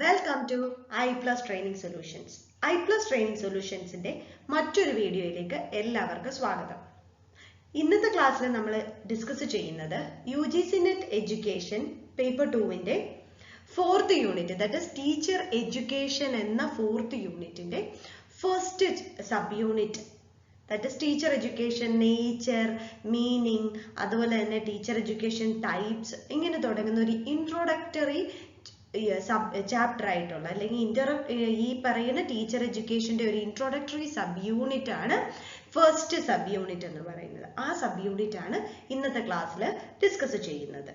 Welcome to iPlus training solutions. iPlus training സൊല്യൂഷൻസിന്റെ മറ്റൊരു വീഡിയോയിലേക്ക് എല്ലാവർക്കും സ്വാഗതം. ഇന്നത്തെ ക്ലാസ്സിൽ നമ്മൾ ഡിസ്കസ് ചെയ്യുന്നത് UGC നെറ്റ് എഡ്യൂക്കേഷൻ പേപ്പർ 2ന്റെ 4th unit, that is teacher education എന്ന 4th യൂണിറ്റിന്റെ first sub unit, that is teacher education, nature, meaning, അതുപോലെ തന്നെ ടീച്ചർ എഡ്യൂക്കേഷൻ ടൈപ്സ്, ഇങ്ങനെ തുടങ്ങുന്ന ഒരു ഇൻട്രോഡക്ടറി ചാപ്റ്റർ ആയിട്ടുള്ള അല്ലെങ്കിൽ ഈ പറയുന്ന ടീച്ചർ എഡ്യൂക്കേഷന്റെ ഒരു ഇൻട്രോഡക്ടറി സബ് യൂണിറ്റ് ആണ് ഫസ്റ്റ് സബ് യൂണിറ്റ് എന്ന് പറയുന്നത്. ആ സബ് യൂണിറ്റ് ആണ് ഇന്നത്തെ ക്ലാസ്സിൽ ഡിസ്കസ് ചെയ്യുന്നത്.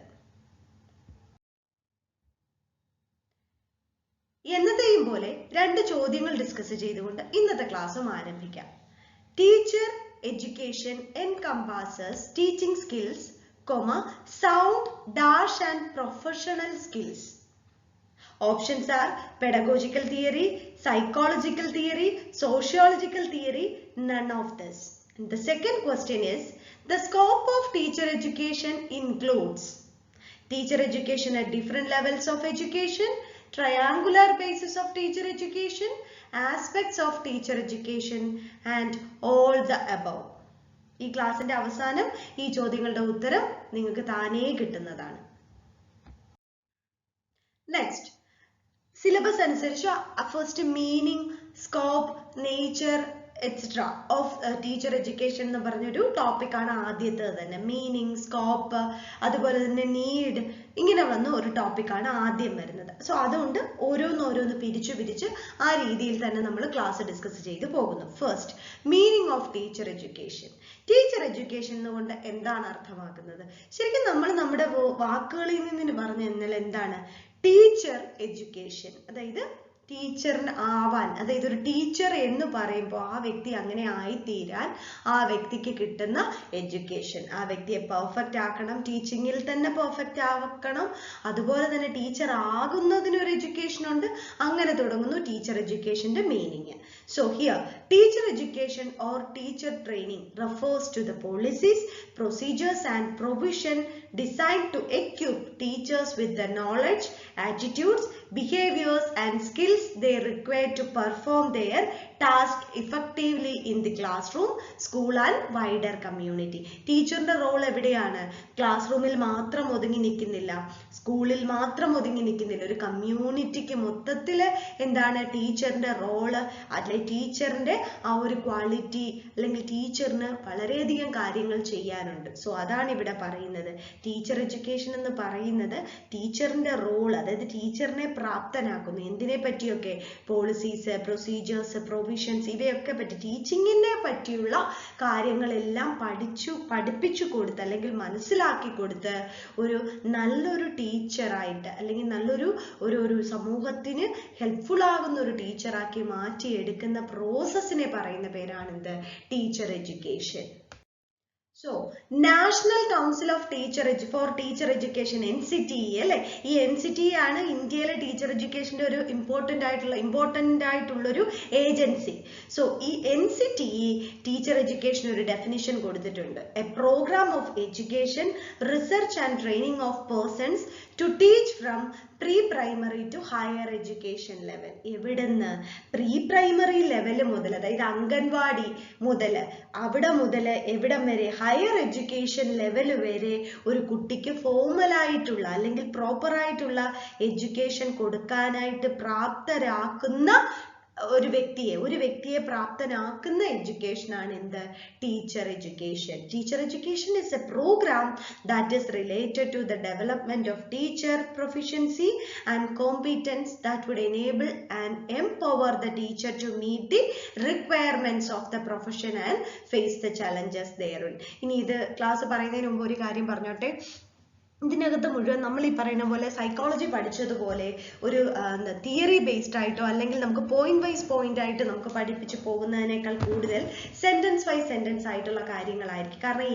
എന്നത്തെയും പോലെ രണ്ട് ചോദ്യങ്ങൾ ഡിസ്കസ് ചെയ്തുകൊണ്ട് ഇന്നത്തെ ക്ലാസ്സും ആരംഭിക്കാം. Teacher education encompasses teaching skills, sound, dash and professional skills. Options are pedagogical theory, psychological theory, sociological theory, none of this. And the second question is, the scope of teacher education includes teacher education at different levels of education, triangular basis of teacher education, aspects of teacher education and all the above. ഈ ക്ലാസിന്റെ അവസാനം ഈ ചോദ്യങ്ങളുടെ ഉത്തരം നിങ്ങൾക്ക് താനേ കിട്ടുന്നതാണ്. Next, syllabus അനുസരിച്ച് first meaning, scope, nature etcetera of teacher education എന്ന് പറഞ്ഞൊരു ടോപ്പിക്കാണ് ആദ്യത്തേത് തന്നെ. മീനിങ്, സ്കോപ്പ്, അതുപോലെ തന്നെ നീഡ്, ഇങ്ങനെ വന്ന ഒരു ടോപ്പിക്കാണ് ആദ്യം വരുന്നത്. സോ അതുകൊണ്ട് ഓരോന്നോരോന്ന് പിരിച്ച് ആ രീതിയിൽ തന്നെ നമ്മൾ ക്ലാസ് ഡിസ്കസ് ചെയ്ത് പോകുന്നു. First, meaning of teacher education. Teacher education എന്നുകൊണ്ട് എന്താണ് അർത്ഥമാക്കുന്നത്? ശരിക്കും നമ്മൾ നമ്മുടെ വാക്കുകളിൽ നിന്ന് പറഞ്ഞു കഴിഞ്ഞാൽ എന്താണ് ടീച്ചർ എഡ്യൂക്കേഷൻ? അതായത് ടീച്ചറിന് ആവാൻ, അതായത് ഒരു ടീച്ചർ എന്ന് പറയുമ്പോൾ ആ വ്യക്തി അങ്ങനെ ആയിത്തീരാൻ ആ വ്യക്തിക്ക് കിട്ടുന്ന എഡ്യൂക്കേഷൻ, ആ വ്യക്തിയെ പെർഫെക്റ്റ് ആക്കണം, ടീച്ചിങ്ങിൽ തന്നെ പെർഫെക്റ്റ് ആക്കണം, അതുപോലെ തന്നെ ടീച്ചർ ആകുന്നതിനൊരു എഡ്യൂക്കേഷൻ ഉണ്ട്. അങ്ങനെ തുടങ്ങുന്നു ടീച്ചർ എഡ്യൂക്കേഷന്റെ meaning. So here teacher education or teacher training refers to the policies, procedures and provision designed to equip teachers with the knowledge, attitudes, behaviors and skills they require to perform their task effectively in the classroom, school and wider community. ടീച്ചറിന്റെ role എവിടെയാണ്? Class റൂമിൽ മാത്രം ഒതുങ്ങി നിൽക്കുന്നില്ല, സ്കൂളിൽ മാത്രം ഒതുങ്ങി നിൽക്കുന്നില്ല, ഒരു കമ്മ്യൂണിറ്റിക്ക് മൊത്തത്തിൽ എന്താണ് ടീച്ചറിന്റെ റോള്, അല്ലെങ്കിൽ ടീച്ചറിന്റെ ആ ഒരു ക്വാളിറ്റി, അല്ലെങ്കിൽ ടീച്ചറിന് വളരെയധികം കാര്യങ്ങൾ ചെയ്യാനുണ്ട്. സോ അതാണ് ഇവിടെ പറയുന്നത്. ടീച്ചർ എഡ്യൂക്കേഷൻ എന്ന് പറയുന്നത് ടീച്ചറിന്റെ റോൾ, അതായത് ടീച്ചറിനെ പ്രാപ്തനാക്കുന്നു. എന്തിനെ പറ്റിയൊക്കെ? പോളിസീസ്, പ്രൊസീജിയേഴ്സ്, പ്രൊവിഷൻസ്, ഇവയൊക്കെ പറ്റി, ടീച്ചിങ്ങിനെ പറ്റിയുള്ള കാര്യങ്ങളെല്ലാം പഠിപ്പിച്ചു കൊടുത്ത് അല്ലെങ്കിൽ മനസ്സിലാക്കി കൊടുത്ത് ഒരു നല്ലൊരു ടീച്ചറായിട്ട്, അല്ലെങ്കിൽ നല്ലൊരു സമൂഹത്തിന് ഹെൽപ്ഫുൾ ആകുന്ന ഒരു ടീച്ചറാക്കി മാറ്റിയെടുക്കുന്ന പ്രോസസ്സിനെ പറയുന്ന പേരാണ് എന്ത്? Teacher education. So national council of for teacher education, NCTE അല്ലെ, ഈ NCTE ആണ് ഇന്ത്യയിലെ ടീച്ചർ എഡ്യൂക്കേഷന്റെ ഒരു ഇമ്പോർട്ടന്റ് ആയിട്ടുള്ള ഒരു ഏജൻസി. സോ ഈ NCTE ടീച്ചർ എഡ്യൂക്കേഷൻ ഒരു ഡെഫിനിഷൻ കൊടുത്തിട്ടുണ്ട്. A program of education, research and training of persons to teach from pre primary to higher education level. എവിടുന്ന്? പ്രീ പ്രൈമറി ലെവൽ മുതൽ, അതായത് അംഗൻവാടി മുതൽ, അവിടെ മുതൽ എവിടം വരെ? ഹയർ എഡ്യൂക്കേഷൻ ലെവൽ വരെ ഒരു കുട്ടിക്ക് ഫോർമൽ ആയിട്ടുള്ള അല്ലെങ്കിൽ പ്രോപ്പർ ആയിട്ടുള്ള എഡ്യൂക്കേഷൻ കൊടുക്കാനായിട്ട് പ്രാപ്തരാക്കുന്ന ഒരു വ്യക്തിയെ പ്രാപ്തനാക്കുന്ന എഡ്യൂക്കേഷൻ ആണ് എന്ത്? Teacher education. Teacher education is a program that is related to the development of teacher proficiency and competence that would enable and empower the teacher to meet the requirements of the profession and face the challenges therein. ഇനി ഇത് class പറയുന്നതിന് മുമ്പ് ഒരു കാര്യം പറഞ്ഞോട്ടെ. ഇതിനകത്ത് മുഴുവൻ നമ്മൾ ഈ പറയുന്ന പോലെ സൈക്കോളജി പഠിച്ചതുപോലെ ഒരു തിയറി ബേസ്ഡ് ആയിട്ടോ അല്ലെങ്കിൽ നമുക്ക് പോയിന്റ് ആയിട്ട് നമുക്ക് പഠിപ്പിച്ച് പോകുന്നതിനേക്കാൾ കൂടുതൽ സെന്റൻസ് ആയിട്ടുള്ള കാര്യങ്ങളായിരിക്കും. കാരണം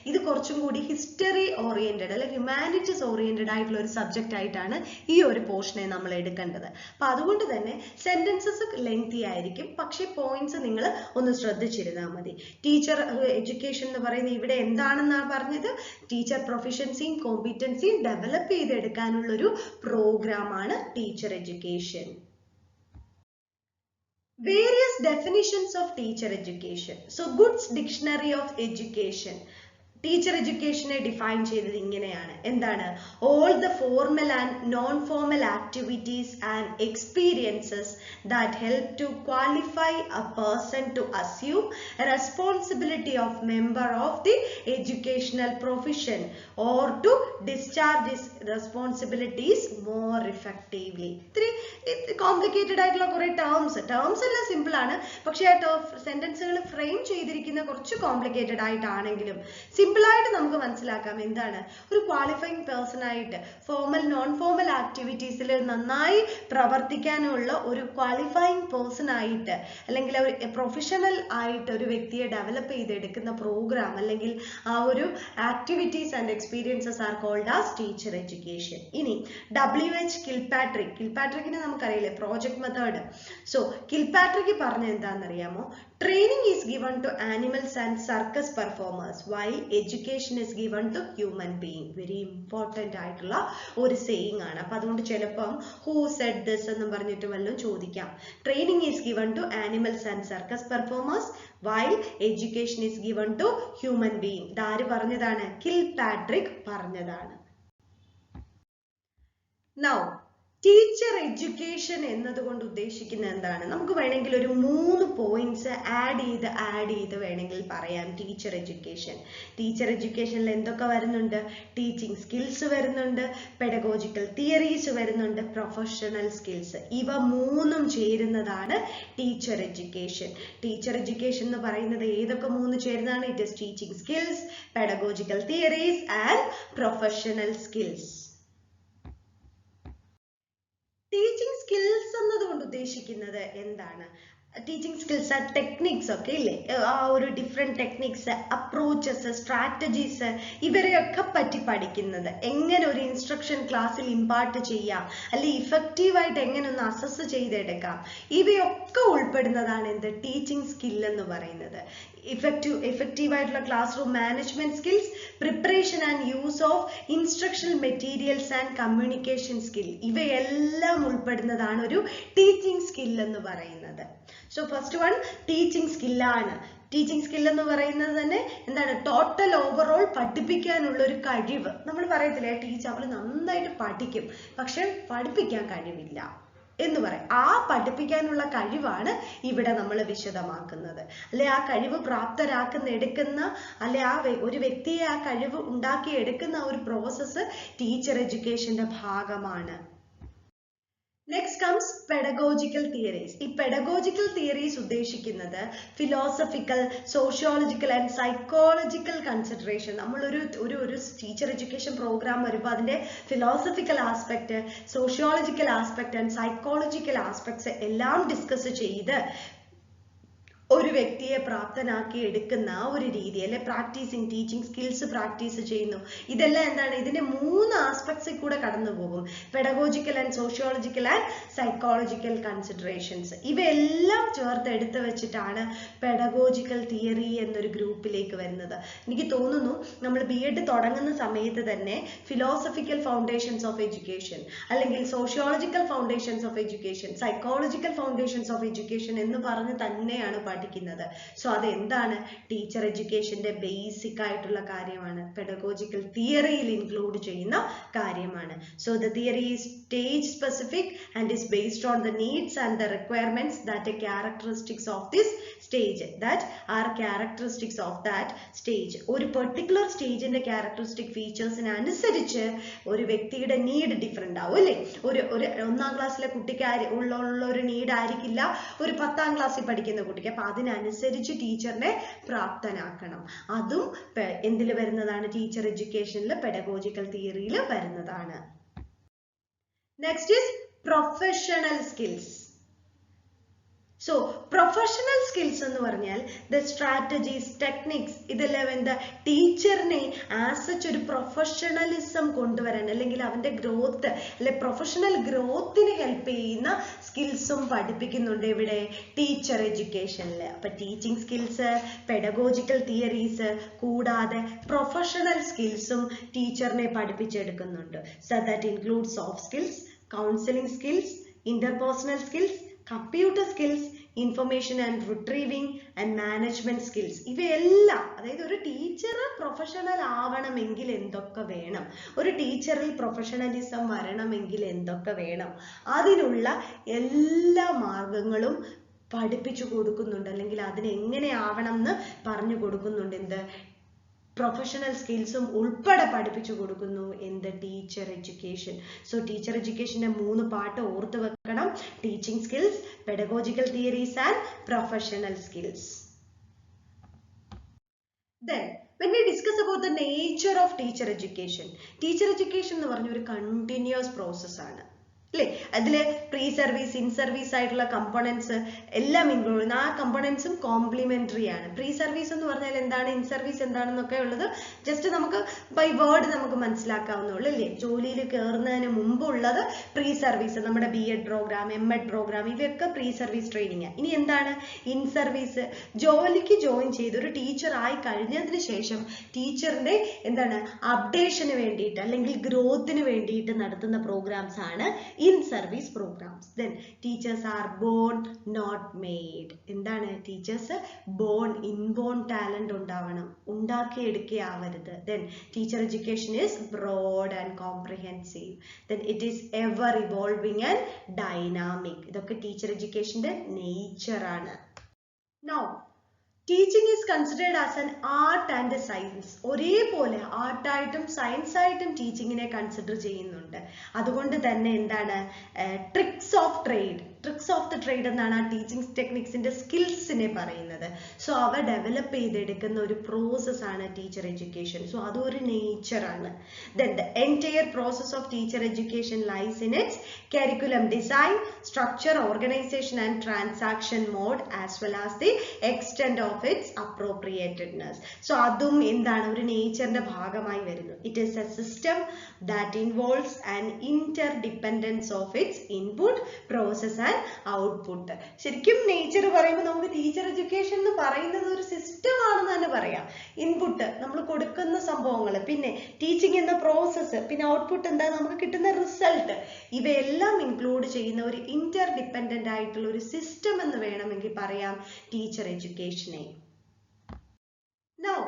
ഇത് കുറച്ചും കൂടി ഹിസ്റ്ററി ഓറിയന്റഡ് അല്ലെങ്കിൽ ഹ്യൂമാനിറ്റീസ് ഓറിയന്റഡ് ആയിട്ടുള്ള ഒരു സബ്ജക്റ്റ് ആയിട്ടാണ് ഈ ഒരു പോർഷനെ നമ്മൾ എടുക്കേണ്ടത്. അപ്പൊ അതുകൊണ്ട് തന്നെ സെന്റൻസസ് ലെങ്തി ആയിരിക്കും, പക്ഷെ പോയിന്റ്സ് നിങ്ങൾ ഒന്ന് ശ്രദ്ധിച്ചിരുന്നാൽ മതി. ടീച്ചർ എഡ്യൂക്കേഷൻ എന്ന് പറയുന്നത് ഇവിടെ എന്താണെന്നാണ് പറഞ്ഞത്? ടീച്ചർ പ്രൊഫിഷ്യൻസിയും കോമ്പിറ്റൻസി ഡെവലപ്പ് ചെയ്തെടുക്കാനുള്ള ഒരു പ്രോഗ്രാമാണ് teacher education. Various definitions of teacher education. So Good's Dictionary of Education. Teacher എഡ്യൂക്കേഷനെ ഡിഫൈൻ ചെയ്തത് ഇങ്ങനെയാണ്. എന്താണ്? All the formal and non formal activities and experiences that help to qualify a person to assume responsibility of member of the educational profession or to discharge his responsibilities more effectively. ഇത്തിരി complicated ആയിട്ടുള്ള കുറെ terms എല്ലാം simple ആണ്, പക്ഷേ ആ സെന്റൻസുകൾ frame ചെയ്തിരിക്കുന്ന കുറച്ച് complicated ആയിട്ടാണെങ്കിലും സിമ്പിളായിട്ട് നമുക്ക് മനസ്സിലാക്കാം. എന്താണ്? ഒരു ക്വാളിഫൈങ് പേഴ്സൺ ആയിട്ട് ഫോർമൽ നോൺ ഫോർമൽ ആക്ടിവിറ്റീസിൽ നന്നായി പ്രവർത്തിക്കാനുള്ള ഒരു ക്വാളിഫൈങ് പേഴ്സൺ ആയിട്ട് അല്ലെങ്കിൽ ഒരു പ്രൊഫഷണൽ ആയിട്ട് ഒരു വ്യക്തിയെ ഡെവലപ്പ് ചെയ്തെടുക്കുന്ന പ്രോഗ്രാം അല്ലെങ്കിൽ ആ ഒരു activities and experiences are called as teacher education. ഇനി WH കിൽപാട്രിക്കിനെ നമുക്കറിയില്ലേ, പ്രോജക്ട് മെത്തേഡ്. സോ കിൽപാട്രിക് പറഞ്ഞ എന്താണെന്നറിയാമോ? Training is given to animals and circus performers while education is given to human being. Very important ആയിട്ടുള്ള ഒരു സേയിങ് ആണ്. അപ്പം അതുകൊണ്ട് ചിലപ്പം ഹൂ സെഡ് ദിസ് എന്ന് പറഞ്ഞിട്ട് വല്ലതും ചോദിക്കാം. Training is given to animals and circus performers while education is given to human being. ഇതാര് പറഞ്ഞതാണ്? കിൽപാട്രിക് പറഞ്ഞതാണ്. Now ടീച്ചർ എഡ്യൂക്കേഷൻ എന്നതുകൊണ്ട് ഉദ്ദേശിക്കുന്നത് എന്താണ്? നമുക്ക് വേണമെങ്കിൽ ഒരു 3 പോയിന്റ്സ് ആഡ് ചെയ്ത് വേണമെങ്കിൽ പറയാം. ടീച്ചർ എഡ്യൂക്കേഷനിൽ എന്തൊക്കെ വരുന്നുണ്ട്? ടീച്ചിങ് സ്കിൽസ് വരുന്നുണ്ട്, പെഡഗോജിക്കൽ തിയറീസ് വരുന്നുണ്ട്, പ്രൊഫഷണൽ സ്കിൽസ്. ഇവ 3ഉം ചേരുന്നതാണ് ടീച്ചർ എഡ്യൂക്കേഷൻ. ടീച്ചർ എഡ്യൂക്കേഷൻ എന്ന് പറയുന്നത് ഏതൊക്കെ 3 ചേരുന്നതാണ്? It is teaching skills, pedagogical theories and professional skills. Teaching skills എന്നതുകൊണ്ട് ഉദ്ദേശിക്കുന്നത് എന്താണ്? ടീച്ചിങ് സ്കിൽസ് ടെക്നിക്സ് ഒക്കെ ഇല്ലേ, ആ ഒരു ഡിഫറെൻറ്റ് ടെക്നിക്സ്, അപ്രോച്ചസ്, സ്ട്രാറ്റജീസ്, ഇവരെയൊക്കെ പറ്റി പഠിക്കുന്നത്. എങ്ങനെ ഒരു ഇൻസ്ട്രക്ഷൻ ക്ലാസ്സിൽ ഇമ്പാർട്ട് ചെയ്യാം, അല്ലെങ്കിൽ ഇഫക്റ്റീവായിട്ട് എങ്ങനെ ഒന്ന് അസസ് ചെയ്തെടുക്കാം, ഇവയൊക്കെ ഉൾപ്പെടുന്നതാണ് എന്ത്? ടീച്ചിങ് സ്കിൽ എന്ന് പറയുന്നത്. effective ആയിട്ടുള്ള classroom management skills, preparation and use of instructional materials and communication skill, ഇവയെല്ലാം ഉൾപ്പെടുന്നതാണ് ഒരു ടീച്ചിങ് സ്കിൽ എന്ന് പറയുന്നത്. സോ ഫസ്റ്റ് വൺ ടീച്ചിങ് സ്കില്ലാണ്. ടീച്ചിങ് സ്കിൽ എന്ന് പറയുന്നത് തന്നെ എന്താണ്? ടോട്ടൽ ഓവറോൾ പഠിപ്പിക്കാനുള്ള ഒരു കഴിവ്. നമ്മൾ പറയത്തില്ലേ, ടീച്ചർ അവൾ നന്നായിട്ട് പഠിക്കും പക്ഷെ പഠിപ്പിക്കാൻ കഴിവില്ല എന്ന് പറയും. ആ പഠിപ്പിക്കാനുള്ള കഴിവാണ് ഇവിടെ നമ്മൾ വിശദമാക്കുന്നത്. അല്ലെ ആ കഴിവ് എടുക്കുന്ന അല്ലെ ആ ഒരു വ്യക്തിയെ ആ കഴിവ് ഉണ്ടാക്കി എടുക്കുന്ന ഒരു പ്രോസസ്സ് ടീച്ചർ എഡ്യൂക്കേഷന്റെ ഭാഗമാണ്. Next comes pedagogical theories. ഈ pedagogical theories ഉദ്ദേശിക്കുന്നത് philosophical, sociological and psychological consideration. നമ്മളൊരു ടീച്ചർ എഡ്യൂക്കേഷൻ പ്രോഗ്രാം വരുമ്പോൾ അതിൻ്റെ philosophical aspect, sociological aspect and psychological aspects എല്ലാം ഡിസ്കസ് ചെയ്ത് ഒരു വ്യക്തിയെ പ്രാപ്തനാക്കി എടുക്കുന്ന ഒരു രീതി, അല്ലെ പ്രാക്ടീസിങ് ടീച്ചിങ് സ്കിൽസ് പ്രാക്ടീസ് ചെയ്യുന്നു. ഇതെല്ലാം എന്താണ്? ഇതിന്റെ 3 ആസ്പെക്ട്സിൽ കൂടെ കടന്നു പോകും. Pedagogical and sociological and psychological considerations. ഇവയെല്ലാം ചേർത്ത് എടുത്തു വെച്ചിട്ടാണ് പെഡഗോജിക്കൽ തിയറി എന്നൊരു ഗ്രൂപ്പിലേക്ക് വരുന്നത്. എനിക്ക് തോന്നുന്നു നമ്മൾ BEd തുടങ്ങുന്ന സമയത്ത് തന്നെ ഫിലോസഫിക്കൽ ഫൗണ്ടേഷൻസ് ഓഫ് എഡ്യൂക്കേഷൻ, അല്ലെങ്കിൽ sociological foundations of education, psychological foundations of education എന്ന് പറഞ്ഞ് തന്നെയാണ് പഠിക്കുന്നത്. സോ അതെന്താണ്? ടീച്ചർ എഡ്യൂക്കേഷന്റെ ബേസിക് ആയിട്ടുള്ള കാര്യമാണ്, പെഡഗോജിക്കൽ തിയറിയിൽ ഇൻക്ലൂഡ് ചെയ്യുന്ന കാര്യമാണ്. So the theory is stage specific and is based on the needs and the requirements that characteristics of this stage that are characteristics of that stage. ഒരു particular സ്റ്റേജിന്റെ characteristic ഫീച്ചേഴ്സിന് അനുസരിച്ച് ഒരു വ്യക്തിയുടെ need different ആവും അല്ലേ? ഒരു 1ാം ക്ലാസ്സിലെ കുട്ടിക്ക് ഉള്ള ഒരു നീഡ് ആയിരിക്കില്ല ഒരു 10ാം ക്ലാസ്സിൽ പഠിക്കുന്ന കുട്ടിക്ക്. അപ്പൊ അതിനനുസരിച്ച് ടീച്ചറിനെ പ്രാപ്തനാക്കണം. അതും എന്തിൽ വരുന്നതാണ്? ടീച്ചർ എഡ്യൂക്കേഷനിൽ പെഡഗോജിക്കൽ തിയറിയിൽ വരുന്നതാണ്. Next is professional skills. So professional skills എന്ന് പറഞ്ഞാൽ the strategies, techniques ഇതെല്ലാം എന്താ ടീച്ചറിനെ ആസ് സച്ച് ഒരു പ്രൊഫഷണലിസം കൊണ്ടുവരാൻ അല്ലെങ്കിൽ അവന്റെ ഗ്രോത്ത് അല്ലെ പ്രൊഫഷണൽ ഗ്രോത്തിന് ഹെൽപ്പ് ചെയ്യുന്ന സ്കിൽസും പഠിപ്പിക്കുന്നുണ്ട് ഇവിടെ ടീച്ചർ എഡ്യൂക്കേഷനിൽ. അപ്പൊ ടീച്ചിങ് സ്കിൽസ്, പെഡഗോജിക്കൽ തിയറീസ് കൂടാതെ പ്രൊഫഷണൽ സ്കിൽസും ടീച്ചറിനെ പഠിപ്പിച്ചെടുക്കുന്നുണ്ട്. So that includes soft skills, counseling skills, interpersonal skills, computer skills, information and retrieving and management skills. ഇവയെല്ലാം അതായത് ഒരു ടീച്ചർ പ്രൊഫഷണൽ ആവണമെങ്കിൽ എന്തൊക്കെ വേണം, ഒരു ടീച്ചറിൽ പ്രൊഫഷണലിസം വരണമെങ്കിൽ എന്തൊക്കെ വേണം, അതിനുള്ള എല്ലാ മാർഗങ്ങളും പഠിപ്പിച്ചു കൊടുക്കുന്നുണ്ട് അല്ലെങ്കിൽ അതിനെങ്ങനെ ആവണം എന്ന് പറഞ്ഞു കൊടുക്കുന്നുണ്ട്. എന്ത് പ്രൊഫഷണൽ സ്കിൽസും ഉൾപ്പെടെ പഠിപ്പിച്ചു കൊടുക്കുന്നു എന്ത് ടീച്ചർ എഡ്യൂക്കേഷൻ. സോ ടീച്ചർ എഡ്യൂക്കേഷന്റെ 3 പാർട്ട് ഓർത്ത് വെക്കണം: teaching skills, pedagogical theories and professional skills. Then when we discuss about the nature of teacher education എന്ന് പറഞ്ഞ ഒരു കണ്ടിന്യൂസ് പ്രോസസ് ആണ് അല്ലേ. അതില് പ്രീ സർവീസ്, ഇൻ സർവീസ് ആയിട്ടുള്ള കമ്പോണൻസ് എല്ലാം ഇൻക്ലൂഡ് ചെയ്യുന്നു. ആ കമ്പോണൻസും കോംപ്ലിമെന്ററി ആണ്. പ്രീ സർവീസ് എന്ന് പറഞ്ഞാൽ എന്താണ്, ഇൻ സർവീസ് എന്താണെന്നൊക്കെ ഉള്ളത് ജസ്റ്റ് നമുക്ക് ബൈ വേർഡ് നമുക്ക് മനസ്സിലാക്കാവുന്നുള്ളൂ അല്ലേ. ജോലിയിൽ കയറുന്നതിന് മുമ്പുള്ളത് പ്രീ സർവീസ്, നമ്മുടെ BEd പ്രോഗ്രാം, MEd പ്രോഗ്രാം, ഇവയൊക്കെ പ്രീ സർവീസ് ട്രെയിനിങ്. ഇനി എന്താണ് ഇൻ സർവീസ്? ജോലിക്ക് ജോയിൻ ചെയ്ത് ഒരു ടീച്ചർ ആയി കഴിഞ്ഞതിന് ശേഷം ടീച്ചറിന്റെ എന്താണ് അപ്ഡേഷന് വേണ്ടിയിട്ട് അല്ലെങ്കിൽ ഗ്രോത്തിന് വേണ്ടിയിട്ട് നടത്തുന്ന പ്രോഗ്രാംസ് ആണ് in service programs. Then teachers are born not made. എന്താണ് ടീച്ചേഴ്സ് born, inborn talent ഉണ്ടാവണം, ഉണ്ടാക്കിയെടുക്കുകയാവരുത്. Then teacher education is broad and comprehensive. Then it is ever evolving and dynamic. ഇതൊക്കെ ടീച്ചർ എഡ്യൂക്കേഷന്റെ നേച്ചർ ആണ്. Now teaching is considered as an art and a science. ഒരേപോലെ ആർട്ടായിട്ടും science ആയിട്ടും ടീച്ചിങ്ങിനെ consider ചെയ്യുന്നുണ്ട്. അതുകൊണ്ട് തന്നെ എന്താണ് tricks of the trade എന്നാണ് ആ ടീച്ചിങ് ടെക്നിക്സിന്റെ സ്കിൽസിനെ പറയുന്നത്. സോ അവ ഡെവലപ്പ് ചെയ്തെടുക്കുന്ന ഒരു പ്രോസസ് ആണ് ടീച്ചർ എഡ്യൂക്കേഷൻ. സോ അതൊരു നേച്ചർ ആണ്. Then the entire process of teacher education lies in its curriculum design, structure, organization and transaction mode as well as the extent of its appropriatedness. So adum endana oru nature bhagamayi varunu. It is a system that involves an interdependence of its input, process and output. ശരിക്കും nature പറയുമ്പോൾ നമുക്ക് teacher education എന്ന് പറയുന്നത് ഒരു system ആണെന്ന് തന്നെ പറയാം. Input നമ്മൾ കൊടുക്കുന്ന സംഭവങ്ങൾ, പിന്നെ ടീച്ചിങ് എന്ന പ്രോസസ്സ്, പിന്നെ ഔട്ട്പുട്ട് എന്താ നമുക്ക് കിട്ടുന്ന റിസൾട്ട്, ഇവയെല്ലാം ഇൻക്ലൂഡ് ചെയ്യുന്ന ഒരു ഇന്റർഡിപെൻഡന്റ് ആയിട്ടുള്ള ഒരു സിസ്റ്റം എന്ന് വേണമെങ്കിൽ പറയാം ടീച്ചർ എഡ്യൂക്കേഷനെ. Now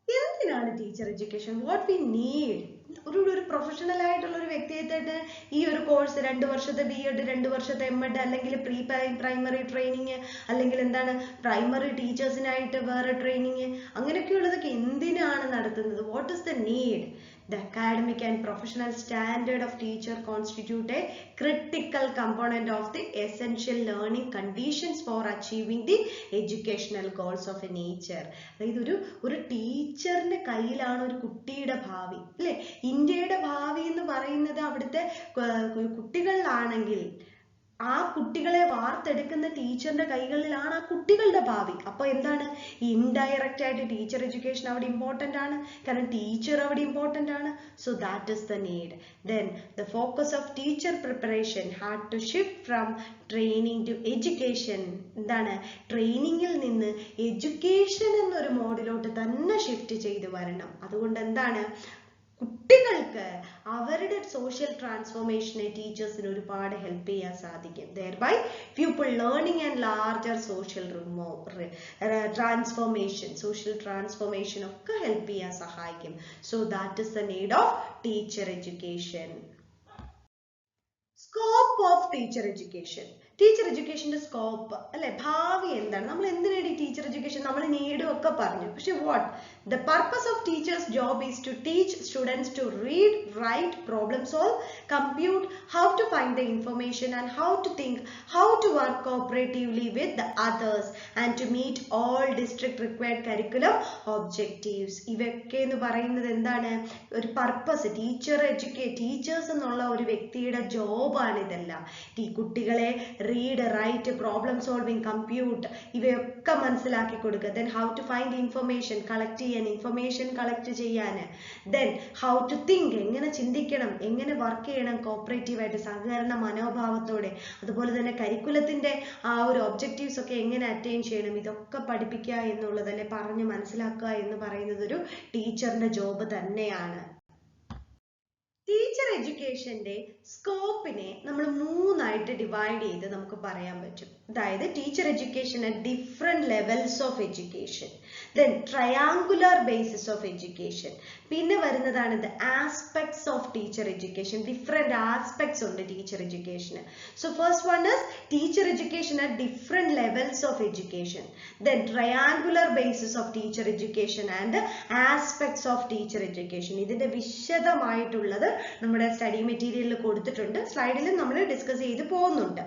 എന്തിനാണ് teacher education? What we need? ഒരു പ്രൊഫഷണൽ ആയിട്ടുള്ള ഒരു വ്യക്തിയായിട്ട് ഈ ഒരു കോഴ്സ് 2 വർഷത്തെ BEd, 2 വർഷത്തെ MEd അല്ലെങ്കിൽ പ്രീ പ്രൈമറി ട്രെയിനിങ് അല്ലെങ്കിൽ എന്താണ് പ്രൈമറി ടീച്ചേഴ്സിനായിട്ട് വേറെ ട്രെയിനിങ്, അങ്ങനെയൊക്കെയുള്ളതൊക്കെ എന്തിനാണ് നടത്തുന്നത്? What is the need? The academic and professional standard of teacher constitute a critical component of the essential learning conditions for achieving the educational goals of a nature. അതായത് ഒരു ടീച്ചറിന്റെ കയ്യിലാണ് ഒരു കുട്ടിയുടെ ഭാവി അല്ലെ. ഇന്ത്യയുടെ ഭാവി എന്ന് പറയുന്നത് അവിടുത്തെ കുട്ടികളിലാണെങ്കിൽ ആ കുട്ടികളെ വാർത്തെടുക്കുന്ന ടീച്ചറിന്റെ കൈകളിലാണ് ആ കുട്ടികളുടെ ഭാവി. അപ്പൊ എന്താണ് ഇൻഡയറക്റ്റ് ആയിട്ട് ടീച്ചർ എഡ്യൂക്കേഷൻ അവിടെ ഇമ്പോർട്ടന്റ് ആണ്, കാരണം ടീച്ചർ അവിടെ ഇമ്പോർട്ടന്റ് ആണ്. So that is the need. Then the focus of teacher preparation had to shift from training to education. എന്താണ് ട്രെയിനിങ്ങിൽ നിന്ന് എഡ്യൂക്കേഷൻ എന്നൊരു മോഡിലോട്ട് തന്നെ ഷിഫ്റ്റ് ചെയ്ത് വരണം. അതുകൊണ്ട് എന്താണ് കുട്ടികൾക്ക് അവരുടെ സോഷ്യൽ ട്രാൻസ്ഫോർമേഷനെ ടീച്ചേഴ്സിന് ഒരുപാട് ഹെൽപ്പ് ചെയ്യാൻ സാധിക്കും. thereby pupil learning and larger social transformation ഒക്കെ ഹെൽപ്പ് ചെയ്യാൻ സഹായിക്കും. so that is the need of teacher education. Scope of teacher education. Teacher എഡ്യൂക്കേഷന്റെ സ്കോപ്പ് അല്ലെ, ഭാവി എന്താണ്, നമ്മൾ എന്തിനാണ് ഈ ടീച്ചർ എഡ്യൂക്കേഷൻ, നമ്മൾ നീഡും ഒക്കെ പറഞ്ഞു. പക്ഷെ what The purpose of teacher's job is to teach students to read, write, problem solve, compute, how to find the information and how to think, how to work cooperatively with the others and to meet all district required curriculum objectives. ഇവയൊക്കെ എന്ന് പറയുന്നത് എന്താണ്? ഒരു purpose, teachers എന്നുള്ള ഒരു വ്യക്തിയുടെ ജോബാണ് ഇതെല്ലാം. ഈ കുട്ടികളെ read, write, problem solving, compute ഇവയൊക്കെ മനസ്സിലാക്കി കൊടുക്കുക. Then how to find information, collect ചെയ്യാൻ, ഇൻഫർമേഷൻ കളക്ട് ചെയ്യാൻ. ദെൻ ഹൗ ടു തിങ്ക്, എങ്ങനെ ചിന്തിക്കണം, എങ്ങനെ വർക്ക് ചെയ്യണം കോപ്പറേറ്റീവായിട്ട്, സഹകരണ മനോഭാവത്തോടെ. അതുപോലെ തന്നെ കരിക്കുലത്തിന്റെ ആ ഒരു ഒബ്ജക്റ്റീവ്സ് ഒക്കെ എങ്ങനെ അറ്റൈൻ ചെയ്യണം, ഇതൊക്കെ പഠിപ്പിക്കുക എന്നുള്ളത്, അല്ലെ പറഞ്ഞ് മനസ്സിലാക്കുക എന്ന് പറയുന്നത് ഒരു ടീച്ചറിന്റെ ജോബ് തന്നെയാണ്. ടീച്ചർ എഡ്യൂക്കേഷന്റെ സ്കോപ്പിനെ നമ്മൾ മൂന്നായിട്ട് ഡിവൈഡ് ചെയ്ത് നമുക്ക് പറയാൻ പറ്റും. അതായത് teacher education at different levels of education, then triangular basis of education, പിന്നെ വരുന്നതാണ് the aspects of teacher education. Different aspects ഉണ്ട് ടീച്ചർ എഡ്യൂക്കേഷന്. So first one is teacher education at different levels of education, then triangular basis of teacher education and aspects of teacher education. ഇതിന്റെ വിശദമായിട്ടുള്ളത് നമ്മുടെ study മെറ്റീരിയലിൽ കൊടുത്തിട്ടുണ്ട്. സ്ലൈഡിൽ നമ്മൾ discuss ചെയ്ത് പോകുന്നുണ്ട്.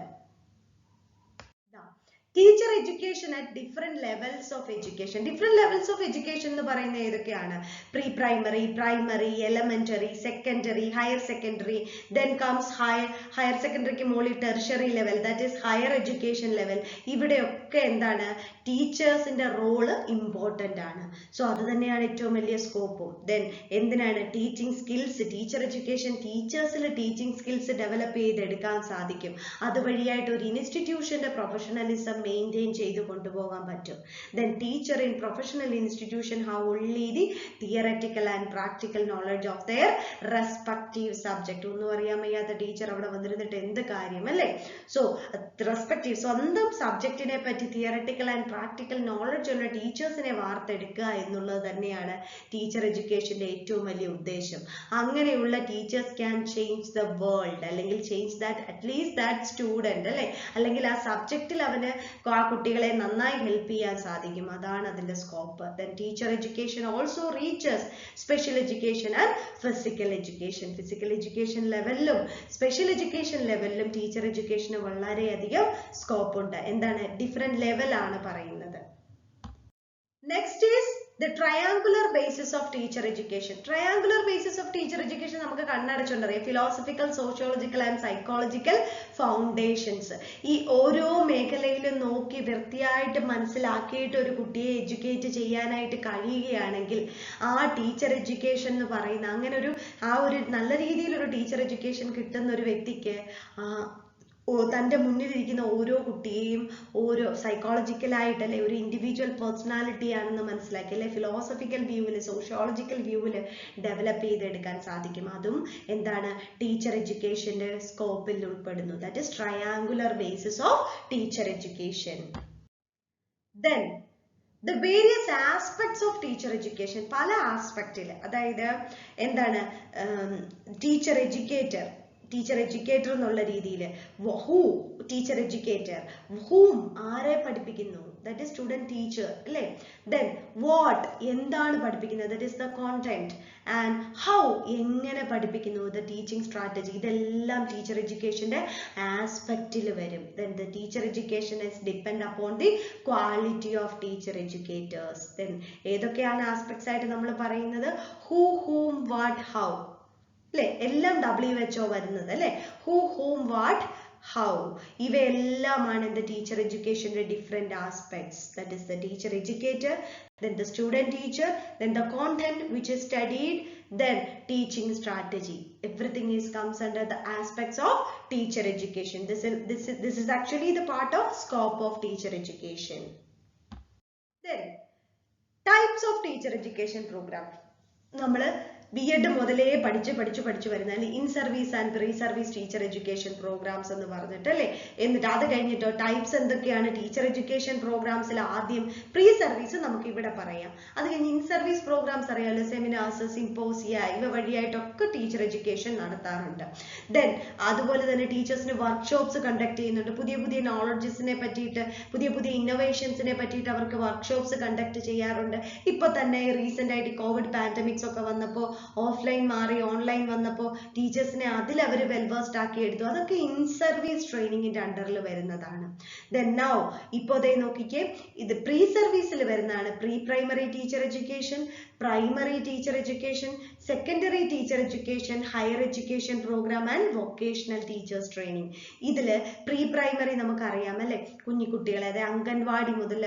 Teacher education at different levels of education. Different levels of education എന്ന് പറയുന്നത് ഏതൊക്കെയാണ്? Pre primary, primary, elementary, secondary, higher secondary, then comes higher സെക്കൻഡറിക്ക് മുകളിൽ tertiary level, that is higher education level. ഇവിടെയൊക്കെ എന്താണ്? ടീച്ചേഴ്സിന്റെ റോള് ഇമ്പോർട്ടന്റ് ആണ്. സോ അത് തന്നെയാണ് ഏറ്റവും വലിയ സ്കോപ്പും. ദെൻ എന്തിനാണ്? Teaching skills. ടീച്ചർ എഡ്യൂക്കേഷൻ ടീച്ചേഴ്സിൽ ടീച്ചിങ് സ്കിൽസ് ഡെവലപ്പ് ചെയ്തെടുക്കാൻ സാധിക്കും. അതുവഴിയായിട്ട് ഒരു ഇൻസ്റ്റിറ്റ്യൂഷന്റെ പ്രൊഫഷണലിസം മെയിൻറ്റെയിൻ ചെയ്ത് കൊണ്ടുപോകാൻ പറ്റും. Then teacher in professional institution have only the theoretical and practical knowledge of their respective subject. ഒന്നും അറിയാൻ വയ്യാത്ത ടീച്ചർ അവിടെ വന്നിരുന്നിട്ട് എന്ത് കാര്യം, അല്ലേ? സോ റെസ്പെക്റ്റീവ് സ്വന്തം സബ്ജക്റ്റിനെ പറ്റി തിയററ്റിക്കൽ ആൻഡ് പ്രാക്ടിക്കൽ നോളജ് ഉള്ള ടീച്ചേഴ്സിനെ വാർത്തെടുക്കുക എന്നുള്ളത് തന്നെയാണ് ടീച്ചർ എഡ്യൂക്കേഷന്റെ ഏറ്റവും വലിയ ഉദ്ദേശം. അങ്ങനെയുള്ള teachers can change the world, അല്ലെങ്കിൽ change that at least that student, അല്ലെ? അല്ലെങ്കിൽ ആ സബ്ജക്റ്റിൽ അവന് ആ കുട്ടികളെ നന്നായി ഹെൽപ്പ് ചെയ്യാൻ സാധിക്കും. അതാണ് അതിന്റെ scope. Then teacher education also reaches special education and physical education. Physical education ലെവലിലും സ്പെഷ്യൽ എഡ്യൂക്കേഷൻ ലെവലിലും ടീച്ചർ എഡ്യൂക്കേഷന് വളരെയധികം സ്കോപ്പ് ഉണ്ട്. എന്താണ്? ഡിഫറെന്റ് ലെവലാണ് പറയുന്നത്. Next is the triangular basis of teacher education. Triangular basis of teacher education നമുക്ക് കണ്ണടച്ചുകൊണ്ടറിയാം. Philosophical, sociological and psychological foundations. ഈ ഓരോ മേഖലയിലും നോക്കി വൃത്തിയായിട്ട് മനസ്സിലാക്കിയിട്ട് ഒരു കുട്ടിയെ എഡ്യൂക്കേറ്റ് ചെയ്യാനായിട്ട് കഴിയുകയാണെങ്കിൽ ആ ടീച്ചർ എഡ്യൂക്കേഷൻ എന്ന് പറയുന്ന അങ്ങനെ ഒരു നല്ല രീതിയിലൊരു ടീച്ചർ എഡ്യൂക്കേഷൻ കിട്ടുന്ന ഒരു വ്യക്തിക്ക് തൻ്റെ മുന്നിലിരിക്കുന്ന ഓരോ കുട്ടിയെയും ഓരോ സൈക്കോളജിക്കലായിട്ട്, അല്ലെ, ഒരു ഇൻഡിവിജ്വൽ പേഴ്സണാലിറ്റി ആണെന്ന് മനസ്സിലാക്കി, അല്ലെ, ഫിലോസഫിക്കൽ വ്യൂവിൽ, സോഷ്യോളജിക്കൽ വ്യൂവിൽ ഡെവലപ്പ് ചെയ്തെടുക്കാൻ സാധിക്കും. അതും എന്താണ്? ടീച്ചർ എഡ്യൂക്കേഷന്റെ സ്കോപ്പിൽ ഉൾപ്പെടുന്നു. That is triangular basis of teacher education. Then the various aspects of teacher education, പല ആസ്പെക്റ്റിൽ, അതായത് എന്താണ്? ടീച്ചർ എഡ്യൂക്കേറ്റർ എന്നുള്ള രീതിയിൽ ഹൂ ടീച്ചർ എഡ്യൂക്കേറ്റർ, ഹൂം ആരെ പഠിപ്പിക്കുന്നു, ദാറ്റ് ഈസ് സ്റ്റുഡന്റ് ടീച്ചർ, അല്ലേ? ദെൻ വാട്ട് എന്താണ് പഠിപ്പിക്കുന്നത്, that is the content, and how എങ്ങനെ പഠിപ്പിക്കുന്നു, ദ ടീച്ചിങ് സ്ട്രാറ്റജി. ഇതെല്ലാം ടീച്ചർ എഡ്യൂക്കേഷന്റെ ആസ്പെക്റ്റിൽ വരും. Then the teacher education is depend upon the quality of teacher educators. Then ഏതൊക്കെയാണ് ആസ്പെക്ട്സ് ആയിട്ട് നമ്മൾ പറയുന്നത്? ഹൂ, ഹൂം, വാട്ട്, ഹൗ, അല്ലെ? എല്ലാം WHO വരുന്നത്, അല്ലെ? Who, whom, what, how. ഇവയെല്ലാമാണ് the teacher educationന്റെ different aspects. That is the teacher educator, then the student teacher, then the content which is studied, then teaching strategy. Everything comes under the aspects of teacher education. This is actually the part of scope of teacher education. Then types of teacher education program. നമ്മൾ B.Ed മുതലേ പഠിച്ച് വരുന്ന in service and pre service teacher education programs എന്ന് പറഞ്ഞിട്ട് അല്ലേ. എന്നിട്ട് അത് കഴിഞ്ഞിട്ടോ ടൈപ്സ് എന്തൊക്കെയാണ് ടീച്ചർ എഡ്യൂക്കേഷൻ പ്രോഗ്രാംസിൽ ആദ്യം പ്രീ സർവീസ് നമുക്ക് ഇവിടെ പറയാം. അത് കഴിഞ്ഞ് ഇൻ സർവീസ് പ്രോഗ്രാംസ് അറിയാലോ, സെമിനാർസ്, സിംപോസിയ ഇവ വഴിയായിട്ടൊക്കെ ടീച്ചർ എഡ്യൂക്കേഷൻ നടത്താറുണ്ട്. ദെൻ അതുപോലെ തന്നെ ടീച്ചേഴ്സിന് വർക്ക്ഷോപ്സ് കണ്ടക്ട് ചെയ്യുന്നുണ്ട്. പുതിയ നോളജസിനെ പറ്റിയിട്ട് പുതിയ ഇന്നോവേഷൻസിനെ പറ്റിയിട്ട് അവർക്ക് വർക്ക്ഷോപ്സ് കണ്ടക്ട് ചെയ്യാറുണ്ട്. ഇപ്പൊ തന്നെ റീസെന്റ് ആയിട്ട് കോവിഡ് പാൻഡമിക്സ് ഒക്കെ വന്നപ്പോൾ ഓഫ്ലൈൻ മാറി ഓൺലൈൻ വന്നപ്പോൾ ടീച്ചേഴ്സിനെ അതിൽ അവർ വെൽവേഴ്സ്ഡ് ആക്കി എടുത്തു. അതൊക്കെ ഇൻ സർവീസ് ട്രെയിനിങ്ങിന്റെ അണ്ടറിൽ വരുന്നതാണ്. ദെൻ നൗ ഇപ്പോൾ ദേ നോക്കിക്കേ, ഇത് പ്രീ സർവീസിൽ വരുന്നതാണ്. Pre primary teacher education, primary teacher education, secondary teacher education, higher education program and vocational teachers training. ഇതില് പ്രീ പ്രൈമറി നമുക്കറിയാം അല്ലെ, കുഞ്ഞിക്കുട്ടികളെ അതായത് അംഗൻവാടി മുതൽ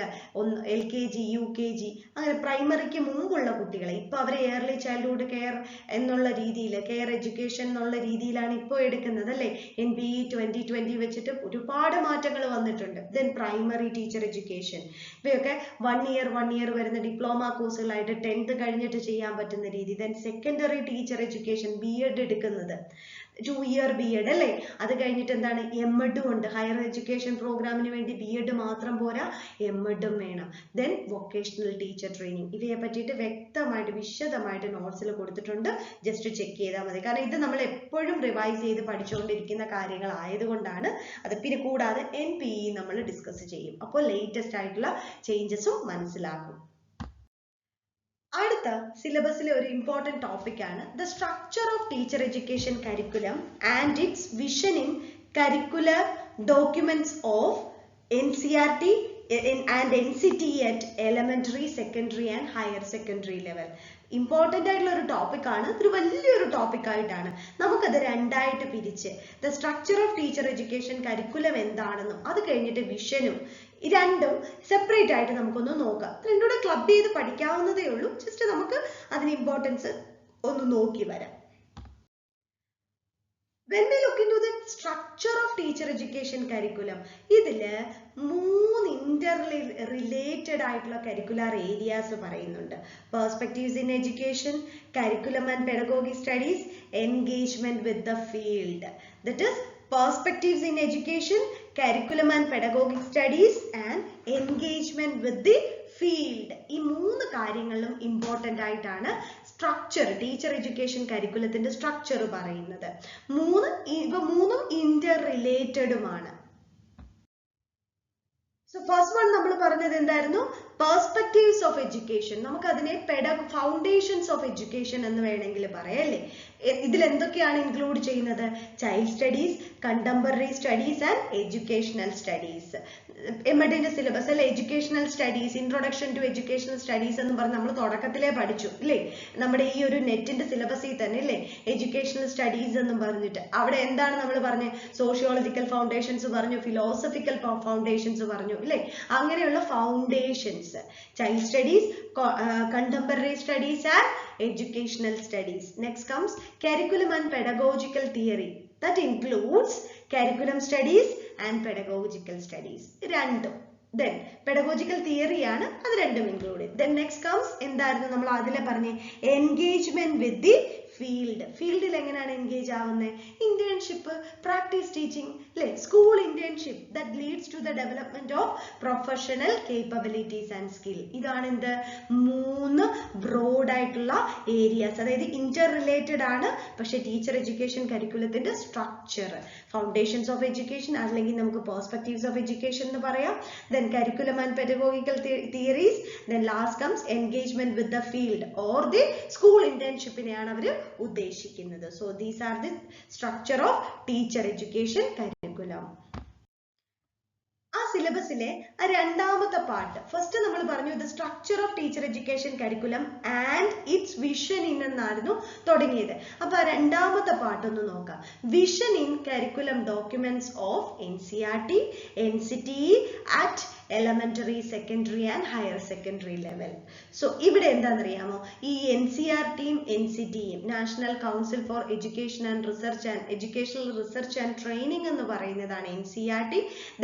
LKG UKG അങ്ങനെ പ്രൈമറിക്ക് മുമ്പുള്ള കുട്ടികളെ ഇപ്പൊ അവരെ ഏർലി ചൈൽഡ്ഹുഡ് കെയർ എന്നുള്ള രീതിയിൽ കെയർ എഡ്യൂക്കേഷൻ എന്നുള്ള രീതിയിലാണ് ഇപ്പോൾ എടുക്കുന്നത് അല്ലെ. NBE 2020 വെച്ചിട്ട് ഒരുപാട് മാറ്റങ്ങൾ വന്നിട്ടുണ്ട്. ദെൻ പ്രൈമറി ടീച്ചർ എഡ്യൂക്കേഷൻ ഇവയൊക്കെ 1 ഇയർ വരുന്ന ഡിപ്ലോമ കോഴ്സുകളായിട്ട് 10th കഴിഞ്ഞിട്ട് ചെയ്യാൻ പറ്റുന്ന രീതി. Then secondary teacher education B.Ed എടുക്കുന്നത് 2 ഇയർ B.Ed അല്ലേ. അത് കഴിഞ്ഞിട്ട് എന്താണ് M.Ed ഉണ്ട്. ഹയർ എഡ്യൂക്കേഷൻ പ്രോഗ്രാമിന് വേണ്ടി B.Ed മാത്രം പോരാ, M.Ed വേണം. ദെൻ വൊക്കേഷണൽ ടീച്ചർ ട്രെയിനിങ് ഇവയെ പറ്റിയിട്ട് വ്യക്തമായിട്ട് വിശദമായിട്ട് നോട്ട്സിൽ കൊടുത്തിട്ടുണ്ട്. ജസ്റ്റ് ചെക്ക് ചെയ്താൽ മതി. കാരണം ഇത് നമ്മൾ എപ്പോഴും റിവൈസ് ചെയ്ത് പഠിച്ചുകൊണ്ടിരിക്കുന്ന കാര്യങ്ങൾ ആയതുകൊണ്ടാണ്. അത് പിന്നെ കൂടാതെ NPE നമ്മൾ ഡിസ്കസ് ചെയ്യും. അപ്പോൾ ലേറ്റസ്റ്റ് ആയിട്ടുള്ള ചേഞ്ചസും മനസ്സിലാക്കും. അടുത്ത സിലബസിലെ ഒരു ഇമ്പോർട്ടന്റ് ടോപ്പിക് ആണ് the structure of teacher education curriculum and its vision in curricular documents of NCERT and NCTE at elementary, secondary and higher secondary level. Important ആയിട്ടുള്ള ഒരു ടോപ്പിക് ആണ്. ഇതൊരു വലിയൊരു ടോപ്പിക് ആയിട്ടാണ്. നമുക്കത് രണ്ടായിട്ട് പിരിച്ച് the structure of teacher education curriculum എന്താണെന്നും അത് കഴിഞ്ഞിട്ട് വിഷനും ഈ രണ്ടും സെപ്പറേറ്റ് ആയിട്ട് നമുക്കൊന്ന് നോക്കാം. രണ്ടുകൂടെ ക്ലബ് ചെയ്ത് പഠിക്കാവുന്നതേ ഉള്ളൂ. ജസ്റ്റ് നമുക്ക് അതിന് ഇമ്പോർട്ടൻസ് ഒന്ന് നോക്കി വരാം. When we look into the structure of teacher education curriculum, ഇതില് 3 interrelated ആയിട്ടുള്ള കരിക്കുലർ ഏരിയാസ് പറയുന്നുണ്ട്. Perspectives in education, curriculum and pedagogic studies, engagement with the field. That is perspectives in education, curriculum and pedagogic studies and engagement with the field. ഈ 3 കാര്യങ്ങളിലും important ആയിട്ടാണ് structure teacher education കരിക്കുലത്തിന്റെ structure പറയുന്നത്. ഇവ മൂന്നും Inter റിലേറ്റഡുമാണ്. So first one നമ്മൾ പറഞ്ഞത് എന്തായിരുന്നു? Perspectives of education. നമുക്ക് അതിനെ ഫൗണ്ടേഷൻസ് ഓഫ് എഡ്യൂക്കേഷൻ എന്ന് വേണമെങ്കിൽ പറയാം അല്ലേ. ഇതിൽ എന്തൊക്കെയാണ് ഇൻക്ലൂഡ് ചെയ്യുന്നത്? Child studies, contemporary studies and educational studies. M.Edന്റെ സിലബസ് അല്ലെ educational studies, introduction to educational studies എന്ന് പറഞ്ഞ് നമ്മൾ തുടക്കത്തിലേ പഠിച്ചു ഇല്ലേ. നമ്മുടെ ഈ ഒരു നെറ്റിന്റെ സിലബസിൽ തന്നെ ഇല്ലേ എഡ്യൂക്കേഷണൽ സ്റ്റഡീസ് എന്നും പറഞ്ഞിട്ട്. അവിടെ എന്താണ് നമ്മൾ പറഞ്ഞത്? സോഷ്യോളജിക്കൽ ഫൗണ്ടേഷൻസ് പറഞ്ഞു, ഫിലോസഫിക്കൽ ഫൗണ്ടേഷൻസ് പറഞ്ഞു ഇല്ലേ. അങ്ങനെയുള്ള foundations child studies, contemporary studies and educational studies. Next comes curriculum and pedagogical theory. That includes curriculum studies and pedagogical studies. രണ്ടും. Then pedagogical theory ആണ്, അത് രണ്ടും included. Then next comes എന്തായിരുന്നു നമ്മൾ അതിലെ പറഞ്ഞ engagement with the field. ഫീൽഡിൽ എങ്ങനെയാണ് എൻഗേജ് ആവുന്നത്? ഇന്റേൺഷിപ്പ്, പ്രാക്ടീസ് ടീച്ചിങ് അല്ലെ, school internship that leads to the development of professional capabilities and skill. ഇതാണ് എന്ത് 3 ബ്രോഡ് ആയിട്ടുള്ള ഏരിയാസ്. അതായത് ഇന്റർ റിലേറ്റഡ് ആണ്. പക്ഷെ ടീച്ചർ എഡ്യൂക്കേഷൻ കരിക്കുലത്തിന്റെ സ്ട്രക്ചർ ഫൗണ്ടേഷൻസ് ഓഫ് എഡ്യൂക്കേഷൻ അല്ലെങ്കിൽ നമുക്ക് പെർസ്പെക്റ്റീവ്സ് ഓഫ് എഡ്യൂക്കേഷൻ എന്ന് പറയാം. Then curriculum and pedagogical theories. Then last comes engagement with the field or the school ഇന്റേൺഷിപ്പിനെയാണ് അവർ ഉദ്ദേശിക്കുന്നത്. So these are the structure of teacher education curriculum. ആ സിലബസിലെ രണ്ടാമത്തെ പാർട്ട് ഫസ്റ്റ് നമ്മൾ പറഞ്ഞു the structure of teacher education curriculum and its vision in എന്നായിരുന്നു തുടങ്ങിയത്. അപ്പൊ രണ്ടാമത്തെ പാർട്ട് ഒന്ന് നോക്കാം. Vision in curriculum documents of NCERT, NCTE at elementary, secondary and higher secondary level. So ഇവിടെ എന്താണെന്നറിയാമോ, ഈ NCERTയും NCTയും National Council for Education and Research and Educational Research and Training എന്ന് പറയുന്നതാണ് NCERT.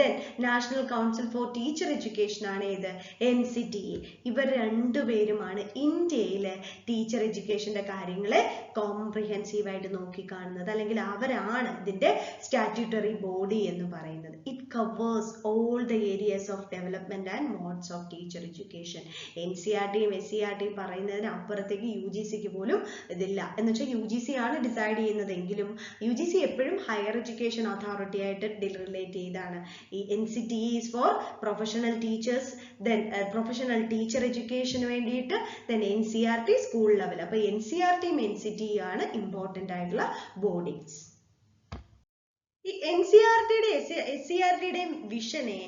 Then National Council for Teacher Education ആണ് ഇത് NCTE. ഇവർ രണ്ടുപേരുമാണ് ഇന്ത്യയിലെ teacher എഡ്യൂക്കേഷന്റെ കാര്യങ്ങളെ കോംപ്രിഹെൻസീവ് ആയിട്ട് നോക്കിക്കാണുന്നത്, അല്ലെങ്കിൽ അവരാണ് ഇതിന്റെ സ്റ്റാറ്റ്യൂട്ടറി ബോഡി എന്ന് പറയുന്നത്. It covers all the areas of development and modes of teacher education. NCERTയും SCERTയും പറയുന്നതിന് അപ്പുറത്തേക്ക് UGCക്ക് പോലും ഇതില്ല. എന്ന് വെച്ചാൽ UGC ആണ് ഡിസൈഡ് ചെയ്യുന്നതെങ്കിലും UGC എപ്പോഴും ഹയർ എഡ്യൂക്കേഷൻ അതോറിറ്റി ആയിട്ട് റിലേറ്റ് ചെയ്താണ്. ഈ NCTE is for professional teachers, then professional teacher education വേണ്ടിയിട്ട്, then NCERT സ്കൂൾ ലെവൽ. അപ്പൊ NCERTയും NCTE ആണ് ഇമ്പോർട്ടന്റ് ആയിട്ടുള്ള ബോഡീസ്. ഈ NCERTയുടെയും SCERTയുടെയും വിഷനെ,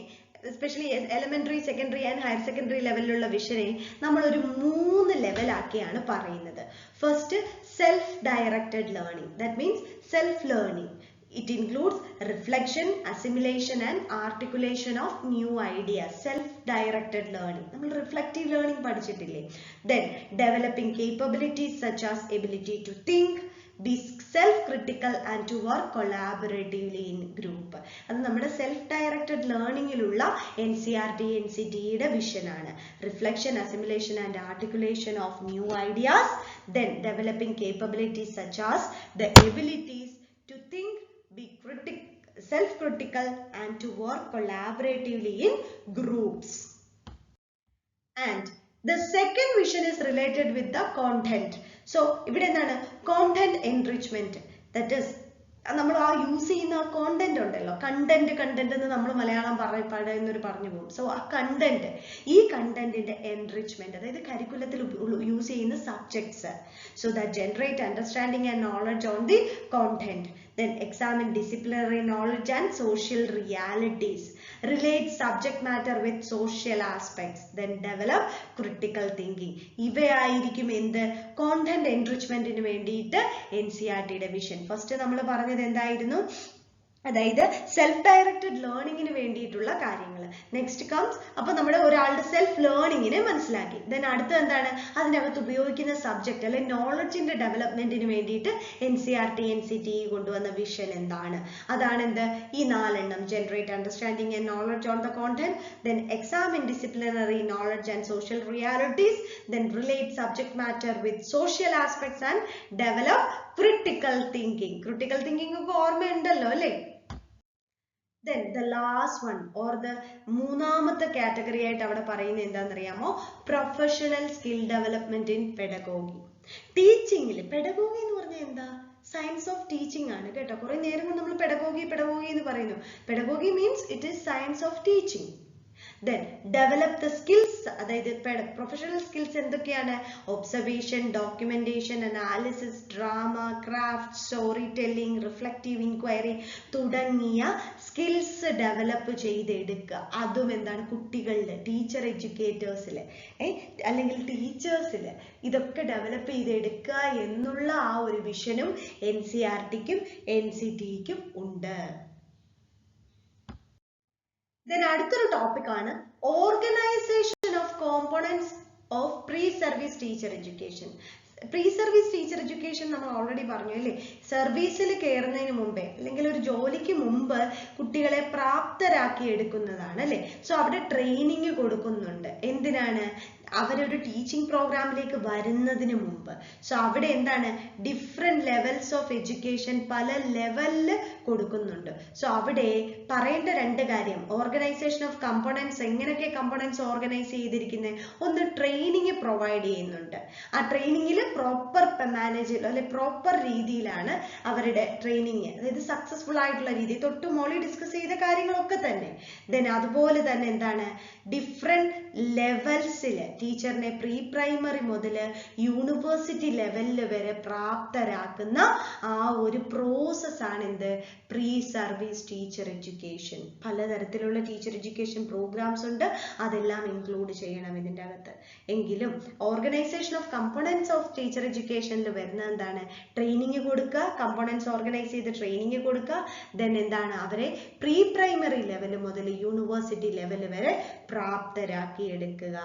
especially elementary, secondary and higher secondary ലെവലിലുള്ള വിഷനെ നമ്മൾ ഒരു 3 ലെവലാക്കിയാണ് പറയുന്നത്. First, self directed learning, that means self learning. It includes reflection, assimilation and articulation of new ideas. Self-directed learning. നമ്മൾ reflective learning പഠിച്ചിട്ടില്ലേ? Then developing capabilities such as ability to think, be self-critical and to work collaboratively in group. അത് നമ്മുടെ self-directed learningലുള്ള NCERT, NCTEയുടെ vision ആണ്. Reflection, assimilation and articulation of new ideas. Then developing capabilities such as the abilities to think, be self-critical and to work collaboratively in groups. And the second vision is related with the content. So ഇവിടെ എന്താണ് content enrichment, that is നമ്മൾ ആ use ചെയ്യുന്ന ആ content ഉണ്ടല്ലോ, content എന്ന് നമ്മൾ മലയാളം പറയുന്നൊരു പറഞ്ഞു പോകും. സോ ആ കണ്ടന്റ്, ഈ കണ്ടന്റിന്റെ എൻറിച്ച്മെന്റ്, അതായത് കരിക്കുലത്തിൽ യൂസ് ചെയ്യുന്ന subjects, so that generate understanding and knowledge on the content. Then examine disciplinary knowledge and social realities, relate subject matter with social aspects, then develop critical thinking. ഇവയായിരിക്കും എന്ത് content enrichmentന് വേണ്ടിയിട്ട് NCERTയുടെ vision. First നമ്മൾ പറഞ്ഞത് എന്തായിരുന്നു? അതായത് self directed ലേണിംഗിന് വേണ്ടിയിട്ടുള്ള കാര്യങ്ങൾ. Next comes, അപ്പൊ നമ്മുടെ ഒരാളുടെ സെൽഫ് ലേണിംഗിനെ മനസ്സിലാക്കി. ദെൻ അടുത്ത എന്താണ്, അതിനകത്ത് ഉപയോഗിക്കുന്ന സബ്ജക്ട് അല്ലെങ്കിൽ നോളജിന്റെ ഡെവലപ്മെന്റിന് വേണ്ടിയിട്ട് NCERT, NCTE കൊണ്ടുവന്ന വിഷൻ എന്താണ്? അതാണ് എന്ത്, ഈ 4 എണ്ണം. Generate understanding and knowledge on the content, then examine disciplinary knowledge and social realities, then relate subject matter with social aspects and develop critical thinking. Critical thinking ഒക്കെ ഓർമ്മയുണ്ടല്ലോ അല്ലേ? Then the last one or the മൂന്നാമത്തെ category ആയിട്ട് അവിടെ പറയുന്നത് എന്താണെന്നറിയാമോ? Professional skill development in pedagogy. ടീച്ചിങ്ങിൽ pedagogy എന്ന് പറഞ്ഞാൽ എന്താ? സയൻസ് ഓഫ് ടീച്ചിങ് ആണ് കേട്ടോ. കുറെ നേരം കൊണ്ട് നമ്മൾ പെഡഗോഗി എന്ന് പറയുന്നു. Pedagogy means it is science of teaching. Then develop the skills, അതായത് പ്രൊഫഷണൽ സ്കിൽസ് എന്തൊക്കെയാണ്? Observation, documentation, analysis, drama, craft, story telling, reflective inquiry തുടങ്ങിയ സ്കിൽസ് ഡെവലപ്പ് ചെയ്തെടുക്കുക. അതും എന്താണ്? കുട്ടികളിൽ, ടീച്ചർ എഡ്യൂക്കേറ്റേഴ്സിൽ അല്ലെങ്കിൽ ടീച്ചേഴ്സിൽ ഇതൊക്കെ ഡെവലപ്പ് ചെയ്തെടുക്കുക എന്നുള്ള ആ ഒരു വിഷനും NCERTക്കും NCTEക്കും ഉണ്ട്. Then അടുത്തൊരു ടോപ്പിക് ആണ് organisation of components of pre service teacher education. Pre service teacher education നമ്മൾ ഓൾറെഡി പറഞ്ഞു അല്ലേ? സർവീസിൽ കയറുന്നതിന് മുമ്പേ അല്ലെങ്കിൽ ഒരു ജോലിക്ക് മുമ്പ് കുട്ടികളെ പ്രാപ്തരാക്കി എടുക്കുന്നതാണ് അല്ലേ? സോ അവിടെ ട്രെയിനിങ് കൊടുക്കുന്നുണ്ട്. എന്തിനാണ്? അവരൊരു ടീച്ചിങ് പ്രോഗ്രാമിലേക്ക് വരുന്നതിന് മുമ്പ്. സോ അവിടെ എന്താണ്? ഡിഫറെന്റ് ലെവൽസ് ഓഫ് എഡ്യൂക്കേഷൻ പല ലെവലിൽ കൊടുക്കുന്നുണ്ട്. സോ അവിടെ പറയേണ്ട 2 കാര്യം, ഓർഗനൈസേഷൻ ഓഫ് കമ്പോണൻറ്റ്സ്, എങ്ങനെയൊക്കെ കമ്പോണൻറ്റ്സ് ഓർഗനൈസ് ചെയ്തിരിക്കുന്നത്. ഒന്ന്, ട്രെയിനിങ് പ്രൊവൈഡ് ചെയ്യുന്നുണ്ട്. ആ ട്രെയിനിങ്ങിൽ പ്രോപ്പർ മാനേജ് അല്ലെ പ്രോപ്പർ രീതിയിലാണ് അവരുടെ ട്രെയിനിങ്, അതായത് സക്സസ്ഫുൾ ആയിട്ടുള്ള രീതി, തൊട്ട് മോളി ഡിസ്കസ് ചെയ്ത കാര്യങ്ങളൊക്കെ തന്നെ. ദെൻ അതുപോലെ തന്നെ എന്താണ്? ഡിഫറെന്റ് ലെവൽസിൽ ടീച്ചറിനെ പ്രീ പ്രൈമറി മുതൽ യൂണിവേഴ്സിറ്റി ലെവലിൽ വരെ പ്രാപ്തരാക്കുന്ന ആ ഒരു പ്രോസസ്സാണ് എന്ത് പ്രീ സർവീസ് ടീച്ചർ എഡ്യൂക്കേഷൻ. പലതരത്തിലുള്ള ടീച്ചർ എഡ്യൂക്കേഷൻ പ്രോഗ്രാംസ് ഉണ്ട്, അതെല്ലാം ഇൻക്ലൂഡ് ചെയ്യണം ഇതിൻ്റെ അകത്ത്. എങ്കിലും organisation of components of teacher എഡ്യൂക്കേഷനിൽ വരുന്നത് എന്താണ്? ട്രെയിനിങ് കൊടുക്കുക, കമ്പോണൻസ് ഓർഗനൈസ് ചെയ്ത് ട്രെയിനിങ് കൊടുക്കുക, ദെൻ എന്താണ് അവരെ പ്രീ പ്രൈമറി ലെവൽ മുതൽ യൂണിവേഴ്സിറ്റി ലെവൽ വരെ പ്രാപ്തരാക്കി എടുക്കുക.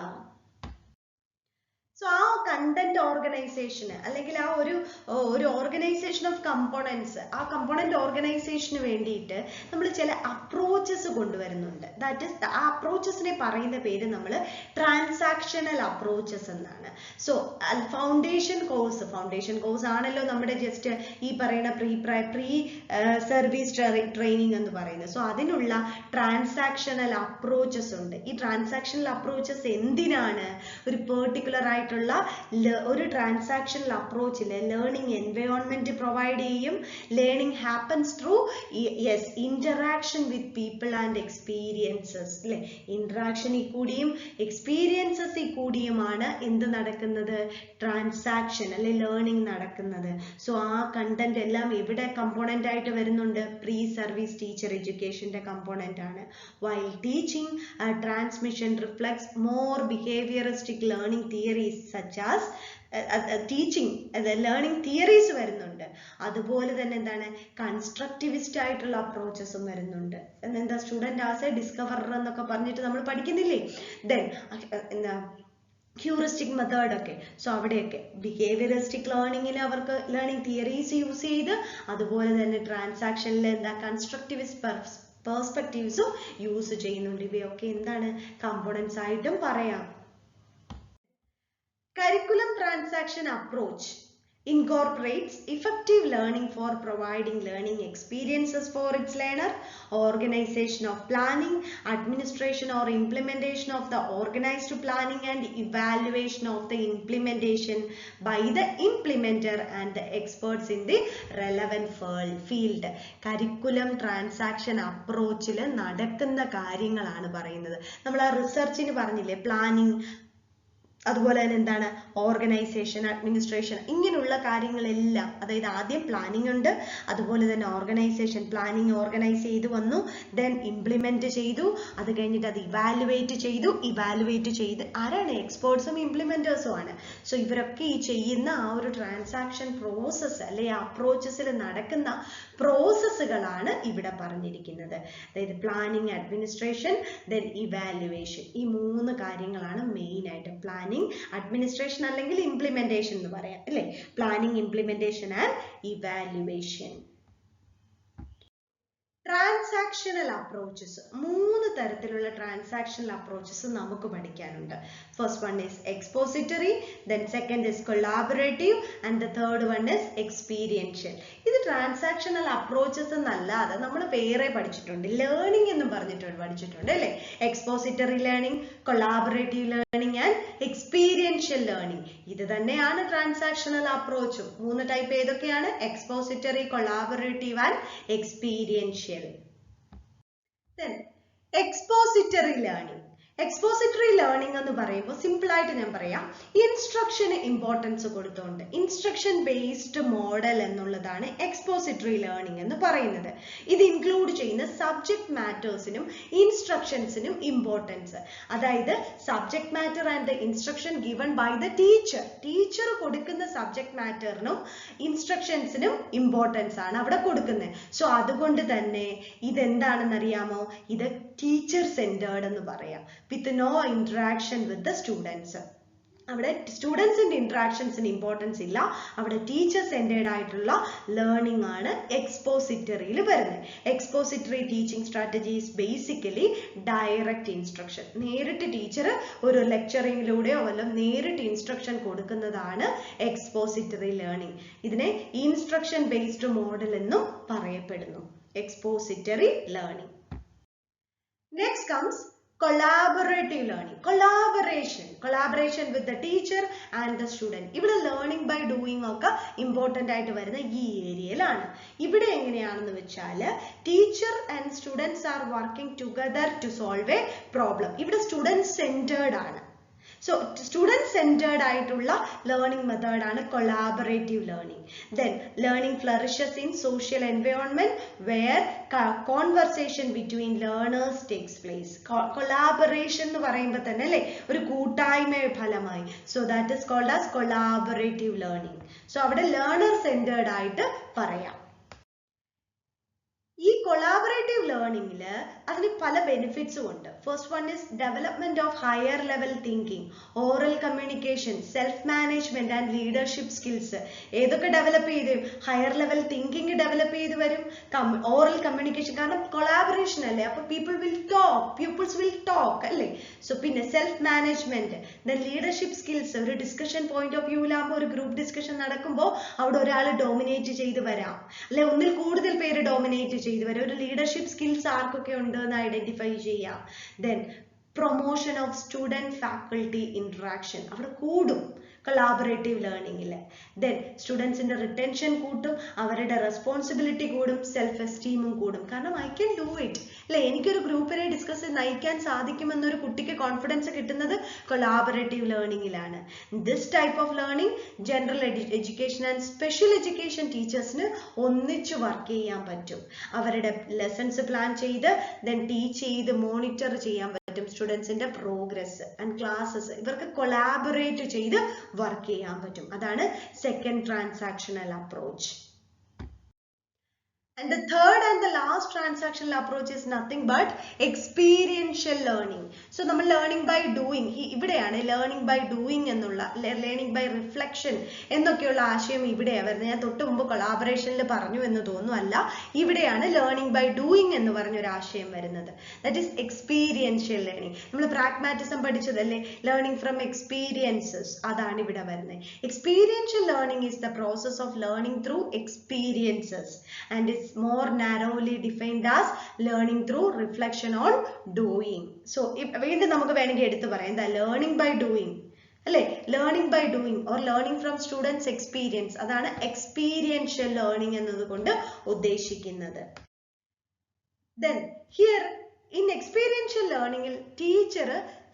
സോ ആ കണ്ടന്റ് ഓർഗനൈസേഷന് അല്ലെങ്കിൽ ആ ഒരു ഓർഗനൈസേഷൻ ഓഫ് കമ്പോണൻസ്, ആ കമ്പോണന്റ് ഓർഗനൈസേഷന് വേണ്ടിയിട്ട് നമ്മൾ ചില അപ്രോച്ചസ് കൊണ്ടുവരുന്നുണ്ട്. ദാറ്റ് ഇസ് ആ അപ്രോച്ചസിനെ പറയുന്ന പേര് നമ്മൾ ട്രാൻസാക്ഷണൽ അപ്രോച്ചസ് എന്നാണ്. സോ ഫൗണ്ടേഷൻ കോഴ്സ് ആണല്ലോ നമ്മുടെ ജസ്റ്റ് ഈ പറയുന്ന പ്രീ സർവീസ് ട്രെയിനിങ് എന്ന് പറയുന്നത്. സോ അതിനുള്ള ട്രാൻസാക്ഷണൽ അപ്രോച്ചസ് ഉണ്ട്. ഈ ട്രാൻസാക്ഷണൽ അപ്രോച്ചസ് എന്തിനാണ്? ഒരു പെർട്ടിക്കുലർ ആയിട്ടുള്ള ഒരു ട്രാൻസാക്ഷണൽ അപ്രോച്ചിൽ ലേണിംഗ് എൻവയോൺമെന്റ് പ്രൊവൈഡ് ചെയ്യും. Learning happens through interaction with people and experiences അല്ലെ. ഇന്ററാക്ഷനിൽ കൂടിയും എക്സ്പീരിയൻസസിൽ കൂടിയുമാണ് എന്ത് നടക്കുന്നത്? ട്രാൻസാക്ഷൻ അല്ലെ ലേണിംഗ് നടക്കുന്നത്. സോ ആ കണ്ടന്റ് എല്ലാം എവിടെ കമ്പോണന്റ് ആയിട്ട് വരുന്നുണ്ട്? പ്രീ സർവീസ് ടീച്ചർ എഡ്യൂക്കേഷന്റെ കമ്പോണന്റ് ആണ്. While teaching transmission reflects more behaviouristic learning theories such as teaching learning theories വരുന്നുണ്ട്. അതുപോലെ തന്നെ എന്താണ് കൺസ്ട്രക്റ്റിവിസ്റ്റ് ആയിട്ടുള്ള അപ്രോച്ചസും വരുന്നുണ്ട്. എന്താ സ്റ്റുഡന്റ് ആസ് എ ഡിസ്കവറർ എന്നൊക്കെ പറഞ്ഞിട്ട് നമ്മൾ പഠിക്കുന്നില്ലേ? ദെൻ എന്താ ഹ്യൂറിസ്റ്റിക് മെത്തേഡ് ഒക്കെ. സോ അവിടെയൊക്കെ ബിഹേവിയറിസ്റ്റിക് ലേണിങ്ങിൽ അവർക്ക് ലേണിംഗ് തിയറീസ് യൂസ് ചെയ്ത്, അതുപോലെ തന്നെ ട്രാൻസാക്ഷനിൽ എന്താ കൺസ്ട്രക്റ്റിവിസ്റ്റ് പെർസ്പെക്റ്റീവ്സും യൂസ് ചെയ്യുന്നുണ്ട്. ഇവയൊക്കെ എന്താണ് കമ്പോണൻസ് ആയിട്ടും പറയാം. Curriculum transaction approach incorporates effective learning for providing learning experiences for its learner, organization of planning, administration or implementation of the organized planning and evaluation of the implementation by the implementer and the experts in the relevant field. Curriculum transaction approach ൽ നടക്കുന്ന കാര്യങ്ങളാണ് പറയുന്നത്. നമ്മൾ ആ റിസർച്ചിന് പറഞ്ഞില്ലേ planning, അതുപോലെ തന്നെ എന്താണ് ഓർഗനൈസേഷൻ, അഡ്മിനിസ്ട്രേഷൻ, ഇങ്ങനെയുള്ള കാര്യങ്ങളെല്ലാം. അതായത് ആദ്യം പ്ലാനിങ് ഉണ്ട്, അതുപോലെ തന്നെ ഓർഗനൈസേഷൻ, പ്ലാനിങ് ഓർഗനൈസ് ചെയ്ത് വന്നു, ദെൻ ഇംപ്ലിമെന്റ് ചെയ്തു, അത് കഴിഞ്ഞിട്ട് അത് ഇവാലുവേറ്റ് ചെയ്ത് ആരാണ്? എക്സ്പേർട്സും ഇംപ്ലിമെന്റേഴ്സും ആണ്. സോ ഇവരൊക്കെ ഈ ചെയ്യുന്ന ആ ഒരു ട്രാൻസാക്ഷൻ പ്രോസസ്സ് അല്ലെ അപ്രോച്ചസിൽ നടക്കുന്ന പ്രോസസ്സുകളാണ് ഇവിടെ പറഞ്ഞിരിക്കുന്നത്. അതായത് പ്ലാനിങ്, അഡ്മിനിസ്ട്രേഷൻ, ദെൻ ഇവാലുവേഷൻ. ഈ 3 കാര്യങ്ങളാണ് മെയിൻ ആയിട്ട്. പ്ലാനിങ്, അഡ്മിനിസ്ട്രേഷൻ അല്ലെങ്കിൽ ഇംപ്ലിമെന്റേഷൻ എന്ന് പറയാം അല്ലേ. Planning, implementation and evaluation. Transactional approaches, 3 തരത്തിലുള്ള ട്രാൻസാക്ഷണൽ അപ്രോച്ചസ് നമുക്ക് പഠിക്കാനുണ്ട്. First one is expository, then second is collaborative and the third one is experiential. ഇത് ട്രാൻസാക്ഷണൽ അപ്രോച്ചസ് എന്നല്ലാതെ നമ്മൾ വേറെ പഠിച്ചിട്ടുണ്ട്. ലേണിംഗ് എന്ന് പറഞ്ഞിട്ടുണ്ട് പഠിച്ചിട്ടുണ്ട് അല്ലേ. Expository learning, collaborative learning and experiential learning. ഇത് തന്നെയാണ് ട്രാൻസാക്ഷണൽ അപ്രോച്ചും. 3 ടൈപ്പ് ഏതൊക്കെയാണ്? Expository, collaborative and experiential. Then expository learning. Expository learning എന്ന് പറയുമ്പോൾ സിമ്പിൾ ആയിട്ട് ഞാൻ പറയാം, ഇൻസ്ട്രക്ഷന് ഇമ്പോർട്ടൻസ് കൊടുത്തുകൊണ്ട് ഇൻസ്ട്രക്ഷൻ ബേസ്ഡ് മോഡൽ എന്നുള്ളതാണ് എക്സ്പോസിറ്ററി ലേണിംഗ് എന്ന് പറയുന്നത്. ഇത് ഇൻക്ലൂഡ് ചെയ്യുന്ന സബ്ജക്ട് മാറ്റേഴ്സിനും ഇൻസ്ട്രക്ഷൻസിനും ഇമ്പോർട്ടൻസ്. അതായത് subject matter and the instruction given by the teacher കൊടുക്കുന്ന സബ്ജക്ട് മാറ്ററിനും ഇൻസ്ട്രക്ഷൻസിനും ഇമ്പോർട്ടൻസ് ആണ് അവിടെ കൊടുക്കുന്നത്. സോ അതുകൊണ്ട് തന്നെ ഇതെന്താണെന്ന് അറിയാമോ? ഇത് ടീച്ചർ സെന്റേർഡ് എന്ന് പറയാം. with no interaction with the students. അവിടെ സ്റ്റുഡൻസിന്റെ ഇന്ററാക്ഷൻസിന് ഇമ്പോർട്ടൻസ് ഇല്ല, അവിടെ ടീച്ചർ സെന്റേർഡ് ആയിട്ടുള്ള ലേണിംഗ് ആണ് എക്സ്പോസിറ്ററിയിൽ വരുന്നത്. Expository teaching strategies basically direct instruction. നേരിട്ട് ടീച്ചർ ഒരു ലെക്ചറിങ്ങിലൂടെയോ വല്ലതും നേരിട്ട് ഇൻസ്ട്രക്ഷൻ കൊടുക്കുന്നതാണ് എക്സ്പോസിറ്ററി ലേണിംഗ്. ഇതിനെ ഇൻസ്ട്രക്ഷൻ ബേസ്ഡ് മോഡൽ എന്നും പറയപ്പെടുന്നു. Expository learning. Next comes collaborative learning. Collaboration with the teacher and the student. ഇവിടെ learning by doing ഒക്കെ ഇമ്പോർട്ടൻ്റ് ആയിട്ട് വരുന്ന ഈ ഏരിയയിലാണ്. ഇവിടെ എങ്ങനെയാണെന്ന് വെച്ചാൽ teacher and students are working together to solve a problem. ഇവിടെ സ്റ്റുഡൻറ് സെന്റേർഡ് ആണ്. So student centered ആയിട്ടുള്ള learning method ആണ് collaborative learning. Then learning flourishes in social environment where conversation between learners takes place. Collaboration എന്ന് പറയുമ്പോൾ തന്നെ അല്ലേ ഒരു കൂട്ടായ്മയുടെ ഫലമായി. So that is called as collaborative learning. So അവിടെ learner centered ആയിട്ട് പറയാം. ഈ collaborative learning അതിന് പല ബെനിഫിറ്റ്സും ഉണ്ട്. First one is development of higher level thinking, oral communication, self management and leadership skills. ഏതൊക്കെ ഡെവലപ്പ് ചെയ്ത് ഹയർ ലെവൽ തിങ്കിങ് ഡെവലപ്പ് ചെയ്ത് വരും, ഓറൽ കമ്മ്യൂണിക്കേഷൻ, കാരണം കൊളാബറേഷൻ അല്ലേ, അപ്പൊ പീപ്പിൾസ് വിൽ ടോക്ക് അല്ലേ. സോ പിന്നെ self management, then leadership skills. ഒരു ഡിസ്കഷൻ പോയിന്റ് ഓഫ് വ്യൂവിലാകുമ്പോൾ ഒരു ഗ്രൂപ്പ് ഡിസ്കഷൻ നടക്കുമ്പോൾ അവിടെ ഒരാൾ ഡോമിനേറ്റ് ചെയ്ത് വരാം, അല്ലെ ഒന്നിൽ കൂടുതൽ പേര് ഡോമിനേറ്റ് ചെയ്ത് വരാം. ഒരു ലീഡർഷിപ്പ് സ്കിൽസ് ആർക്കൊക്കെ ഉണ്ട് എന്ന് ഐഡന്റിഫൈ ചെയ്യാം. Then promotion of student faculty interaction അവിടെ കൂടും collaborative learning. Then students in the retention കൂട്ടും, അവരുടെ റെസ്പോൺസിബിലിറ്റി കൂടും, സെൽഫ് എസ്റ്റീമും കൂടും. കാരണം ഐ ക്യാൻ ഡു ഇറ്റ് അല്ലെ, എനിക്കൊരു ഗ്രൂപ്പിനെ ഡിസ്കസ് നയിക്കാൻ സാധിക്കുമെന്നൊരു കുട്ടിക്ക് കോൺഫിഡൻസ് കിട്ടുന്നത് കൊളാബറേറ്റീവ് ലേണിംഗിലാണ്. This type of learning general education and special education ടീച്ചേഴ്സിന് ഒന്നിച്ച് വർക്ക് ചെയ്യാൻ പറ്റും. അവരുടെ ലെസൺസ് പ്ലാൻ ചെയ്ത് ദെൻ ടീച്ച് ചെയ്ത് മോണിറ്റർ ചെയ്യാൻ പറ്റും സ്റ്റുഡൻസിന്റെ പ്രോഗ്രസ് ആൻഡ് ക്ലാസ്സസ്. ഇവർക്ക് കൊളാബറേറ്റ് ചെയ്ത് വർക്ക് ചെയ്യാൻ പറ്റും. അതാണ് second transactional approach. And the third and the last transactional approach is nothing but experiential learning. So നമ്മൾ learning by doing, ഇവിടെയാണ് learning by doing എന്നുള്ള learning by reflection എന്നൊക്കെയുള്ള ആശയം ഇവിടെയാണ് വരുന്നത്. ഞാൻ തൊട്ട് മുമ്പ് കൊളാബറേഷനിൽ പറഞ്ഞു എന്ന് തോന്നുന്നു, അല്ല, ഇവിടെയാണ് learning by doing എന്ന് പറഞ്ഞൊരു ആശയം വരുന്നത്. That is experiential learning. നമ്മൾ പ്രാഗ്മാറ്റിസം പഠിച്ചതല്ലേ, learning from experiences, അതാണ് ഇവിടെ വരുന്നത്. Experiential learning is the process of learning through experiences and is more narrowly defined as learning through reflection on doing. So വീണ്ടും നമുക്ക് വേണമെങ്കിൽ എടുത്തു പറയാം എന്താ learning by doing അല്ലേ, learning by doing or learning from students experience, അതാണ് experiential learning എന്നതുകൊണ്ട് ഉദ്ദേശിക്കുന്നത്. Then here in experiential learning teacher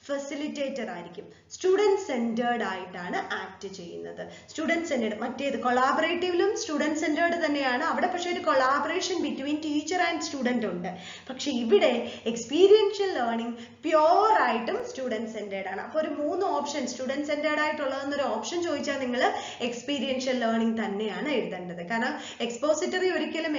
facilitator ആയിരിക്കും, സ്റ്റുഡന്റ് സെന്റേർഡ് ആയിട്ടാണ് ആക്ട് ചെയ്യുന്നത്. സ്റ്റുഡന്റ് സെന്റേർഡ്, മറ്റേത് കൊളാബറേറ്റീവിലും സ്റ്റുഡന്റ് സെന്റേർഡ് തന്നെയാണ്, അവിടെ പക്ഷേ ഒരു collaboration between teacher and student ഉണ്ട്. പക്ഷെ ഇവിടെ എക്സ്പീരിയൻഷ്യൽ ലേണിംഗ് പ്യോർ ആയിട്ടും സ്റ്റുഡന്റ് സെന്റേർഡ് ആണ്. അപ്പോൾ ഒരു 3 ഓപ്ഷൻ സ്റ്റുഡന്റ് സെന്റേർഡ് ആയിട്ടുള്ളതെന്നൊരു ഓപ്ഷൻ ചോദിച്ചാൽ നിങ്ങൾ എക്സ്പീരിയൻഷ്യൽ ലേണിംഗ് തന്നെയാണ് എഴുതേണ്ടത്. കാരണം എക്സ്പോസിറ്ററി ഒരിക്കലും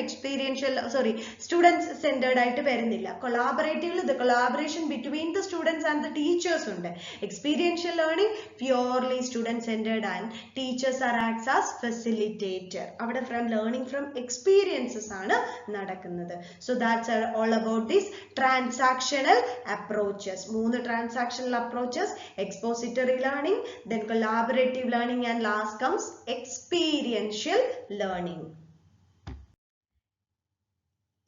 സ്റ്റുഡൻസ് സെന്റേർഡ് ആയിട്ട് വരുന്നില്ല. കൊളാബറേറ്റീവിൽ the collaboration between the students and the teachers ഉണ്ട്. Experiential learning purely student centered and teachers are acts as facilitator. അവിടെ learning from experiences ആണ് നടക്കുന്നത്. So that's all about this transactional approaches. 3 transactional approaches: expository learning, then collaborative learning, and last comes experiential learning.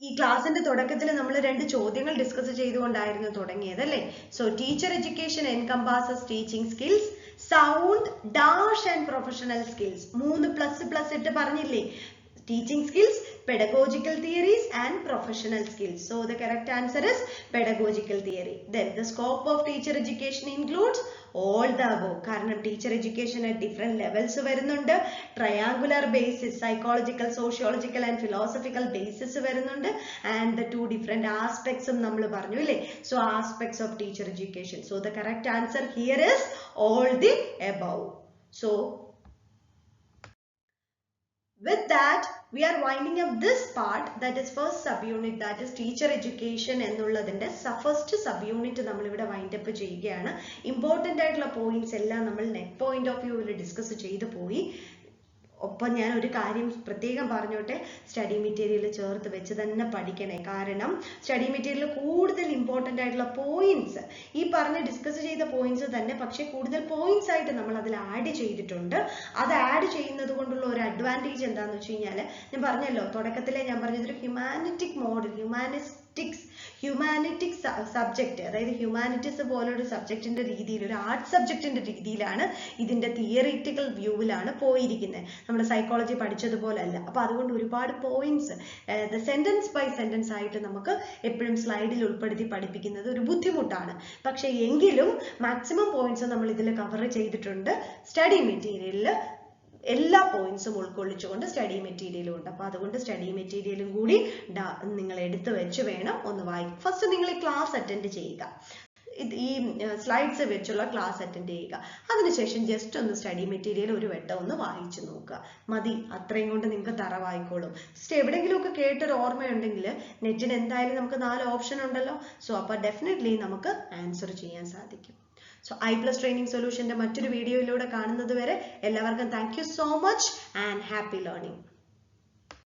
ഈ ക്ലാസിന്റെ തുടക്കത്തിൽ നമ്മൾ 2 ചോദ്യങ്ങൾ discuss ചെയ്തുകൊണ്ടായിരുന്നു തുടങ്ങിയത് അല്ലേ. So teacher education encompasses teaching skills, sound, dash and professional skills. 3 plus ഇട്ട് പറഞ്ഞില്ലേ, teaching skills, pedagogical theories and professional skills. So the correct answer is pedagogical theory. Then the scope of teacher education includes all the above. കാരണം teacher education at different levels വരുന്നുണ്ട്. Triangular basis, psychological, sociological and philosophical basis വരുന്നുണ്ട്. And the 2 different aspects നമ്മൾ പറഞ്ഞു അല്ലേ. So aspects of teacher education. So the correct answer here is all the above. So with that we are winding up this part, that is first subunit, that is teacher education എന്നുള്ളതിന്റെ first subunit നമ്മൾ ഇവിടെ wind up ചെയ്യുകയാണ്. Important ആയിട്ടുള്ള points എല്ലാം നമ്മൾ net point of വ്യൂവിൽ discuss ചെയ്തു പോയി. ഒപ്പം ഞാൻ ഒരു കാര്യം പ്രത്യേകം പറഞ്ഞോട്ടെ, സ്റ്റഡി മെറ്റീരിയൽ ചേർത്ത് വെച്ച് തന്നെ പഠിക്കണേ. കാരണം സ്റ്റഡി മെറ്റീരിയൽ കൂടുതൽ ഇമ്പോർട്ടൻ്റ് ആയിട്ടുള്ള പോയിന്റ്സ്, ഈ പറഞ്ഞ് ഡിസ്കസ് ചെയ്ത പോയിന്റ്സ് തന്നെ, പക്ഷെ കൂടുതൽ പോയിന്റ്സ് ആയിട്ട് നമ്മൾ അതിൽ ആഡ് ചെയ്തിട്ടുണ്ട്. അത് ആഡ് ചെയ്യുന്നത് കൊണ്ടുള്ള ഒരു അഡ്വാൻറ്റേജ് എന്താണെന്ന് വെച്ച് കഴിഞ്ഞാൽ, ഞാൻ പറഞ്ഞല്ലോ തുടക്കത്തിലെ ഞാൻ പറഞ്ഞതൊരു ഹ്യൂമാനിറ്റിക് മോഡൽ, ഹ്യൂമാനിറ്റിക്സ് സബ്ജക്റ്റ്, അതായത് ഹ്യൂമാനിറ്റീസ് പോലൊരു സബ്ജക്റ്റിന്റെ രീതിയിൽ, ഒരു ആർട്ട് സബ്ജക്റ്റിന്റെ രീതിയിലാണ് ഇതിന്റെ തിയറിറ്റിക്കൽ വ്യൂവിലാണ് പോയിരിക്കുന്നത്. നമ്മുടെ സൈക്കോളജി പഠിച്ചതുപോലെ അല്ല. അപ്പൊ അതുകൊണ്ട് ഒരുപാട് പോയിന്റ്സ് സെന്റൻസ് ബൈ സെന്റൻസ് ആയിട്ട് നമുക്ക് എപ്പോഴും സ്ലൈഡിൽ ഉൾപ്പെടുത്തി പഠിപ്പിക്കുന്നത് ഒരു ബുദ്ധിമുട്ടാണ്. പക്ഷെ എങ്കിലും മാക്സിമം പോയിന്റ്സ് നമ്മൾ ഇതിൽ കവർ ചെയ്തിട്ടുണ്ട്. സ്റ്റഡി മെറ്റീരിയലിൽ എല്ലാ പോയിന്റ്സും ഉൾക്കൊള്ളിച്ചുകൊണ്ട് സ്റ്റഡി മെറ്റീരിയലും ഉണ്ട്. അപ്പൊ അതുകൊണ്ട് സ്റ്റഡി മെറ്റീരിയലും കൂടി നിങ്ങൾ എടുത്തു വെച്ച് വേണം ഒന്ന് വായിക്കാൻ. ഫസ്റ്റ് നിങ്ങൾ ഈ ക്ലാസ് അറ്റൻഡ് ചെയ്യുക, ഈ സ്ലൈഡ്സ് വെച്ചുള്ള ക്ലാസ് അറ്റൻഡ് ചെയ്യുക. അതിനുശേഷം ജസ്റ്റ് ഒന്ന് സ്റ്റഡി മെറ്റീരിയൽ ഒരു വട്ടം ഒന്ന് വായിച്ചു നോക്കുക. മതി, അത്രയും കൊണ്ട് നിങ്ങൾക്ക് തറവായിക്കോളും. ജസ്റ്റ് എവിടെയെങ്കിലുമൊക്കെ കേട്ടൊരു ഓർമ്മയുണ്ടെങ്കിൽ നെറ്റിന് എന്തായാലും നമുക്ക് 4 ഓപ്ഷൻ ഉണ്ടല്ലോ. സോ അപ്പോൾ ഡെഫിനറ്റ്ലി നമുക്ക് ആൻസർ ചെയ്യാൻ സാധിക്കും. സോ I+ ട്രെയിനിങ് സൊല്യൂഷന്റെ മറ്റൊരു വീഡിയോയിലൂടെ കാണുന്നത് വരെ എല്ലാവർക്കും thank you so much and happy learning.